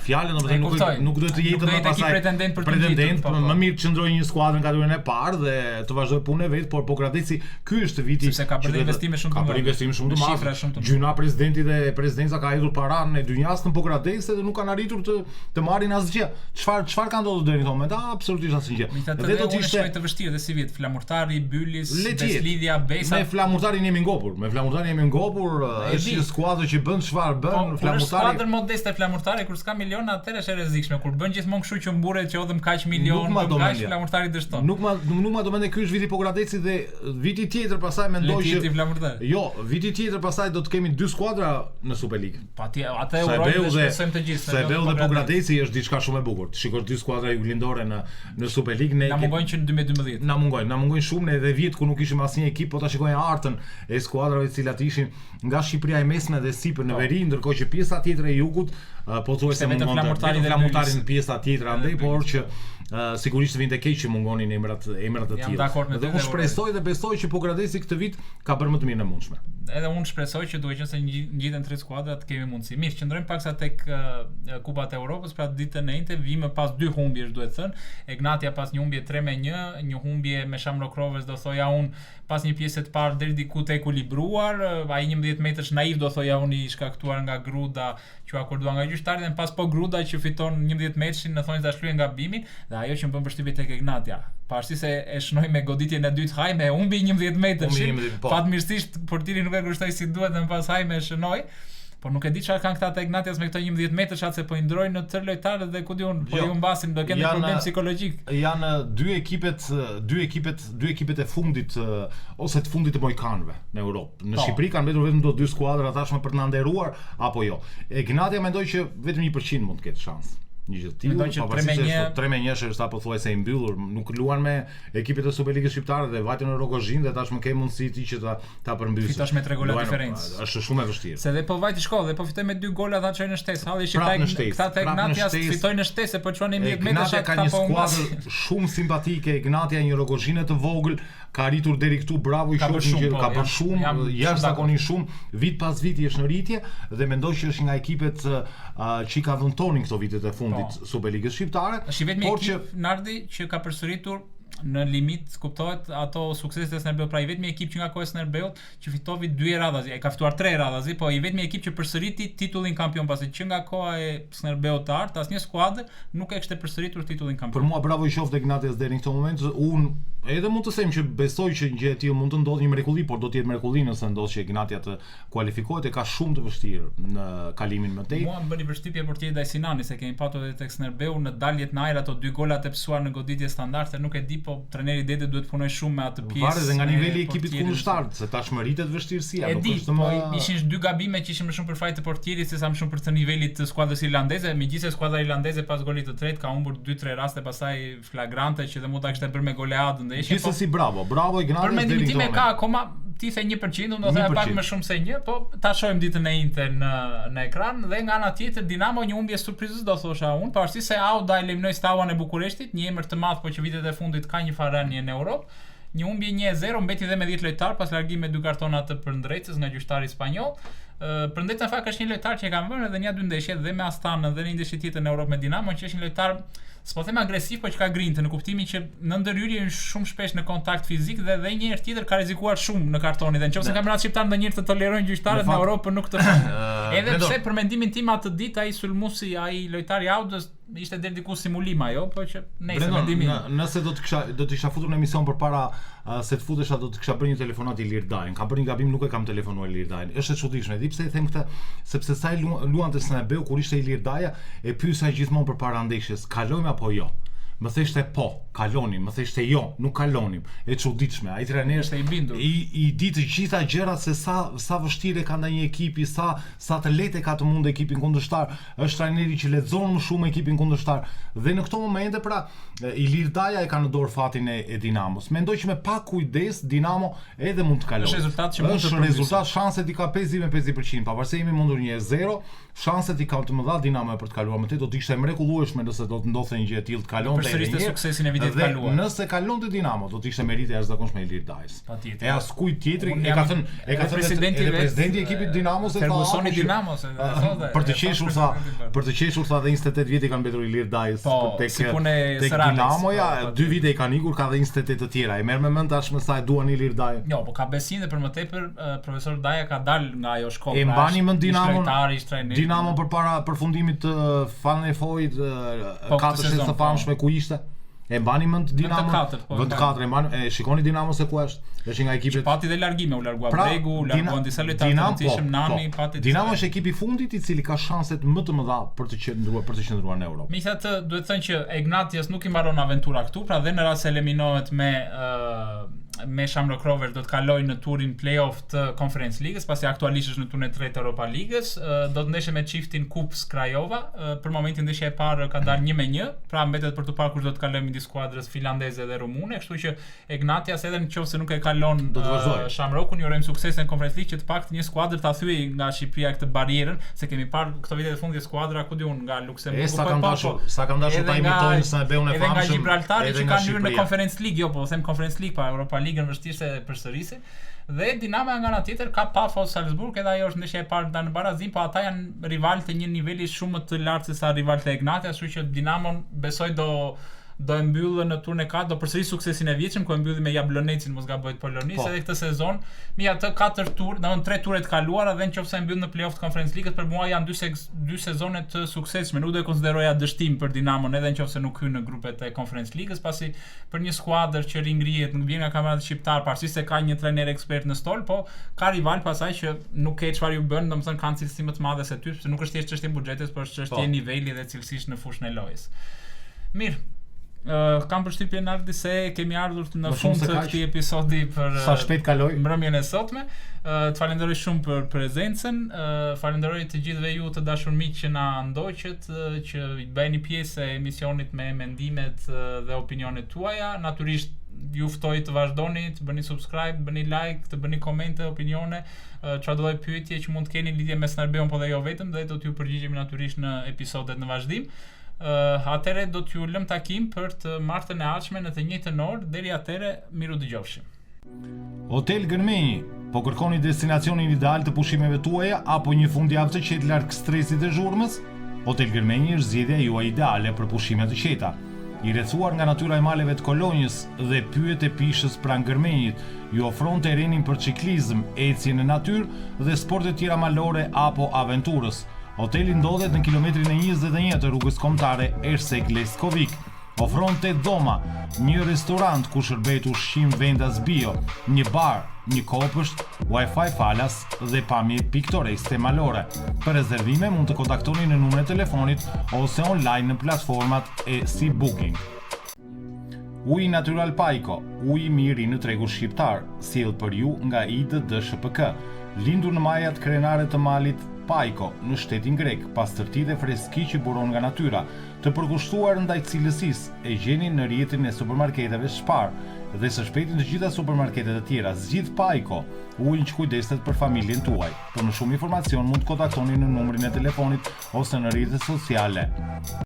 fjalën, domethënë nuk duhet të jetë më pasaj pretendent më mirë qëndrojë një skuadër në kategorinë e parë dhe të vazhdojë punën e vet, por Pogradeci ky është viti sepse ka bërë investime shumë të mëdha. Ka bërë investime shumë të mëdha. Gjyna presidenti dhe presidenca ka hedhur paranë në dynjas në Pogradeci dhe nuk kanë arritur të marrin asgjë. Çfarë ka ndodhur deri në këtë moment? Absolutisht asgjë. Dhe do të ishte të vështirë dhe si vit Flamurtari, Bylis, Beslidhja, Besa. Me Flamurtarin jemi ngopur. Është një skuadër që bën çfarë bën. Flamurtari. Skuadër modeste Flamurtari kur s'ka miliona atëherë është e rrezikshme. Kur bën gjithmonë kështu që mburret që odhëm kaq milion, kaq Flamurtari dështon. Nuk ma do mendoj ky është viti Pogradeci dhe viti tjetër pastaj mendoj që viti tjetër pastaj do të kemi dy skuadra në Superligë. Patjetër, atë urojmë të shpresojmë të gjithë. Sebeu dhe Pogradeci është diçka shumë e bukur. Shikosh dy skuadra juglindore në Superligë na mungojnë që në 2012. Na mungojnë shumë ne edhe vjet ku nuk kishim asnjë ekip, po ta shikojnë artën e skuadrave të cilat ishin nga Shqipëria e Mesme dhe sipër në veri, ndërkohë që pjesa tjetër e jugut pothuajse mungonte Flamurtari në pjesa tjetër andaj, por që sigurisht vinte keq që mungonin emrat të tillë. Dhe unë shpresoj dhe besoj që Pogradeci këtë vit ka bërë më të mirë në mundshme. Edhe unë shpresoj që duhet qenë se ngjiten 3 skuadra të kemi mundësi. Mirë, qëndrojmë paksa tek Kupat e Europës, pra ditën e njëjtë vime pas 2 humbjesh duhet thënë. Egnatia pas një humbje 3-1, një humbje me Shamrock Rovers do thoja unë pas një pjesë të parë deri diku të ekuilibruar, ai 11 metrash naiv do thoja unë i shkaktuar nga Gruda që akordua nga gjyqtari dhe pas po Gruda që fiton 11 metrin në thonjë ta shlyen gabimin dhe ajo që më bën përshtypje tek Egnatia. Pavarësisht se e shnoi me goditjen e dytë Hajme, humbi 11 metrash. Fatmirësisht portieri nuk e kushtoi si duhet dhe pas Hajme e shënoi. Por nuk e di çfarë kanë këta te Ignatias me këto 11 metrash atë se po i ndrojnë në tër lojtarët dhe ku diun, po ju mbasin do kenë problem psikologjik. Janë dy ekipet e fundit ose të fundit të mojkanëve në Europë. Në Shqipëri kanë mbetur vetëm 2 skuadra tashmë për të na nderuar apo jo. Ignatia mendoj që vetëm 1% mund të ketë shans. Një gjë të tillë, pavarësisht 3-1 është apo thuajse i mbyllur, nuk luan me ekipet e Superligës shqiptare dhe vajtën në Rogozhin dhe tashmë ke mundësi ti që ta përmbysë. Fitosh me 3 gola diferencë. Është shumë e vështirë. Se dhe po vajti shkollë dhe po fitoi me 2 gola dha çojnë në shtesë. Halli shqiptar këta te Ignatias fitojnë në shtesë, po çon 11 metrash ata ka një skuadër shumë simpatike. Ignatia një Rogozhinë të vogël, ka arritur deri këtu, bravo i shohim që ka bërë shumë, jashtëzakonisht shumë, vit pas viti është në rritje dhe mendoj që është nga ekipet që ka dhënë tonin këto vitet e fundit Superligës shqiptare. Është vetëm ekip Nardi që ka përsëritur në limit, kuptohet, ato sukseset e Snerbeut, pra i vetmi ekip që nga koha e Snerbeut që fitoi 2 radhazi, e ka fituar 3 radhazi, po i vetmi ekip që përsëriti titullin kampion, pasi që nga koha e Snerbeut të art, asnjë skuadër nuk e kishte përsëritur titullin kampion. Për mua bravo i qoftë Ignatias deri në këtë moment. Unë edhe mund të them që besoj që gjë e tillë mund të ndodhë një mrekulli, por do të jetë mrekulli nëse ndodh që Ignatia të kualifikohet, e ka shumë të vështirë në kalimin më tej. Mua më bëni përshtypje portieri Dajsinani se kemi patur edhe tek Snerbeu në daljet në ajër ato 2 golat e psuar në goditje standarde, nuk e di, po trajneri Dede duhet punoj shumë me atë pjesë. Varet nga niveli i ekipit kundërshtar, se tashmë rritet vështirësia, nuk është më ishin 2 gabime që ishin më shumë për fajin e portierit sesa më shumë për të nivelit të skuadrës irlandeze. Megjithëse skuadra irlandeze pas golit të tretë ka humbur 2-3 raste pastaj flagrante që dhe mund ta kishte bërë me goleadën dhe ishin. Gjithsesi bravo Ignatias. Për mendimin tim ka akoma ti the 1%, unë do të them pak më shumë se 1, po ta shohim ditën e njëjtë në ekran dhe nga ana tjetër Dinamo një humbje surprizës do thosha unë, pavarësisht se Auda eliminoi Steaua e Bukureshtit, një emër të madh po që vitet e fundit ka një farënie në Europë. Një humbje 1-0, mbeti dhe me 10 lojtar pas largimit me 2 kartona të përndrejtës nga gjyqtari spanjoll. Përndrejtës në fakt është një lojtar që e ka vënë edhe një 2 ndeshje dhe me Astanën dhe në një ndeshje tjetër në Europë me Dinamo, që është një lojtar s'po them agresiv, po që ka grinte në kuptimin që në ndërhyrje është shumë shpesh në kontakt fizik dhe një herë tjetër ka rrezikuar shumë në kartonin dhe nëse kampionat shqiptar ndonjëherë të tolerojnë gjyqtarët në Europë nuk të thonë. Edhe pse për mendimin tim atë ditë ai sulmuesi, ai lojtari Audës ishte deri diku simulim ajo, po që nëse mendimi. Nëse do të isha futur në emision përpara se të futesha do të kisha bërë një telefonat i Lirdajn. Ka bërë një gabim, nuk e kam telefonuar Lirdajn. Është e çuditshme. Di pse i them këtë? Sepse sa i luante Snerbeu kur ishte i Lirdaja e pyesa gjithmonë përpara ndeshjes, kalojmë apo jo? Më theshte po, kalonim, më theshte jo, nuk kalonim. E çuditshme. Ai trajneri është i bindur. I di të gjitha gjërat se sa vështirë ka ndonjë ekipi, sa të lehtë ka të mund ekipin kundërshtar. Është trajneri që lexon më shumë ekipin kundërshtar. Dhe në këto momente pra i Lirdaja e ka në dorë fatin e Dinamos. Mendoj që me pak kujdes Dinamo edhe mund të kalojë. Është rezultat që mund të është rezultat, shanset i ka 50-50%, pavarësisht jemi mundur 1-0, shanset i ka të mëdha Dinamo për të kaluar. Më tej do të ishte mrekullueshme nëse do të ndodhte një gjë e tillë të kalonte përsëriste suksesin e vitit kaluar. Nëse kalonte Dinamo, do të ishte merit e jashtëzakonshme Ilir Dajs. Patjetër. E askujt tjetri e ka thënë presidenti i ekipit Dinamo se Fergusoni Dinamo se thotë. Për të qeshur sa dhe 28 vjet i kanë mbetur Ilir Dajs tek Dinamoja, 2 vite i kanë ikur, ka dhe 28 të tjera. E merr me mend tashmë sa e duan Ilir Daj. Jo, po ka besim dhe për më tepër profesor Daja ka dalë nga ajo shkollë. E mbani mend Dinamo përpara përfundimit të Final Four-it, 4 të famshme ku ishte. E mbani mend Dinamo vend 4 e mbani, shikoni Dinamo se ku është. Është nga ekipet. Pati dhe largime, u largua Bregu, u larguan disa lojtarë të rëndësishëm, Nani, pati. Dinamo është ekipi i fundit i cili ka shanset më të mëdha për të qëndruar në Europë. Megjithatë, duhet të thënë që Ignatius nuk i mbaron aventura këtu, pra dhe në rast se eliminohet me Shamrock Rovers do të kalojë në turin play-off të Conference Ligës, pasi aktualisht është në turin e tretë Europa Ligës, do të ndeshë me çiftin Kups Craiova. Për momentin ndeshja e parë ka dalë 1-1, pra mbetet për të parë kush do të kalojë midis skuadrës finlandeze dhe rumune, kështu që Ignatius edhe nëse nuk e kalon Shamrockun, ju urojmë sukses në Conference League, që të paktën një skuadër ta thyej nga Shqipëria këtë barrierën, se kemi parë këto vite të fundit skuadra ku diun nga Luksemburgu, sa kanë dashur ta imitojnë sa e bëun e famshëm. Edhe nga Gibraltari që kanë hyrë në Conference League, jo, po them Conference League, pa Europa Ligën vështirë se përsërisi. Dhe Dinamo nga ana tjetër ka Pafos Salzburg, edhe ajo është ndeshja e parë në barazim, po ata janë rivalë të një niveli shumë më të lartë se sa rivalët e Ignatias, kështu që Dinamo besoj do e mbyllë në turën e 4, do përsëri suksesin e vjetshëm ku e mbylli me Jablonecin, mos gaboj Polonis, edhe këtë sezon me atë 4 turë, domethënë 3 ture të kaluara dhe nëse e mbyll në play-off të Conference League, për mua janë 2 sezone të suksesshme. Nuk do e konsideroja dështim për Dinamon edhe nëse nuk hyn në grupet e Conference League-s, pasi për një skuadër që ringrihet, nuk vjen nga kampionati shqiptar, pavarësisht se ka një trajner ekspert në stol, po ka rival pasaj që nuk ke çfarë ju bën, domethënë kanë cilësi më të madhe se ty, sepse nuk është thjesht çështje buxhetit, por është çështje niveli dhe cilësisht në fushën e lojës. Mirë. Kam përshtypjen Ardi se kemi ardhur në fund të këtij episodi për sa shpejt kaloi mbrëmjen e sotme. Të falenderoj shumë për prezencën, falenderoj të gjithëve ju të dashur miq që na ndoqët, që bëheni pjesë e emisionit me mendimet dhe opinionet tuaja. Natyrisht ju ftoj të vazhdoni, të bëni subscribe, të bëni like, të bëni komente, opinione, çfarë do lloj pyetje që mund të keni lidhje me Snerbeon, po dhe jo vetëm, dhe do t'ju përgjigjemi natyrisht në episodet në vazhdim. Atëre do t'ju lëm takim për të martën e ardhshme në të njëjtën orë. Deri atëre, miru dëgjofshim. Hotel Gërmenji, po kërkoni destinacionin ideal të pushimeve tuaja apo një fundjavë të qetë larg stresit e zhurmës? Hotel Gërmenji është zgjedhja juaj ideale për pushime të qeta. I rrethuar nga natyra e maleve të Kolonjës dhe pyjet e pishës pranë Gërmenjit, ju ofron terrenin për ciklizëm, ecje në natyrë dhe sporte tjera malore apo aventurës. Hoteli ndodhet në kilometrin e 21 të rrugës kombëtare Ersek Leskovik. Ofron 8 dhoma, një restorant ku shërbehet ushqim vendas bio, një bar, një kopësht, wifi falas dhe pamje piktoreske malore. Për rezervime mund të kontaktoni në numrin e telefonit ose online në platformat e si Booking. Uji Natural Paiko, uji mirë në tregu shqiptar, sjell për ju nga IDDSHPK, lindur në majat krenare të malit Paiko në shtetin grek, pastërti dhe freski që buron nga natyra, të përkushtuar ndaj cilësisë, e gjeni në rrjetin e supermarketeve Spar dhe së shpejti në të gjitha supermarketet e tjera. Zgjidh Paiko, ujin që kujdeset për familjen tuaj. Për më shumë informacion mund të kontaktoni në numrin e telefonit ose në rrjetet sociale.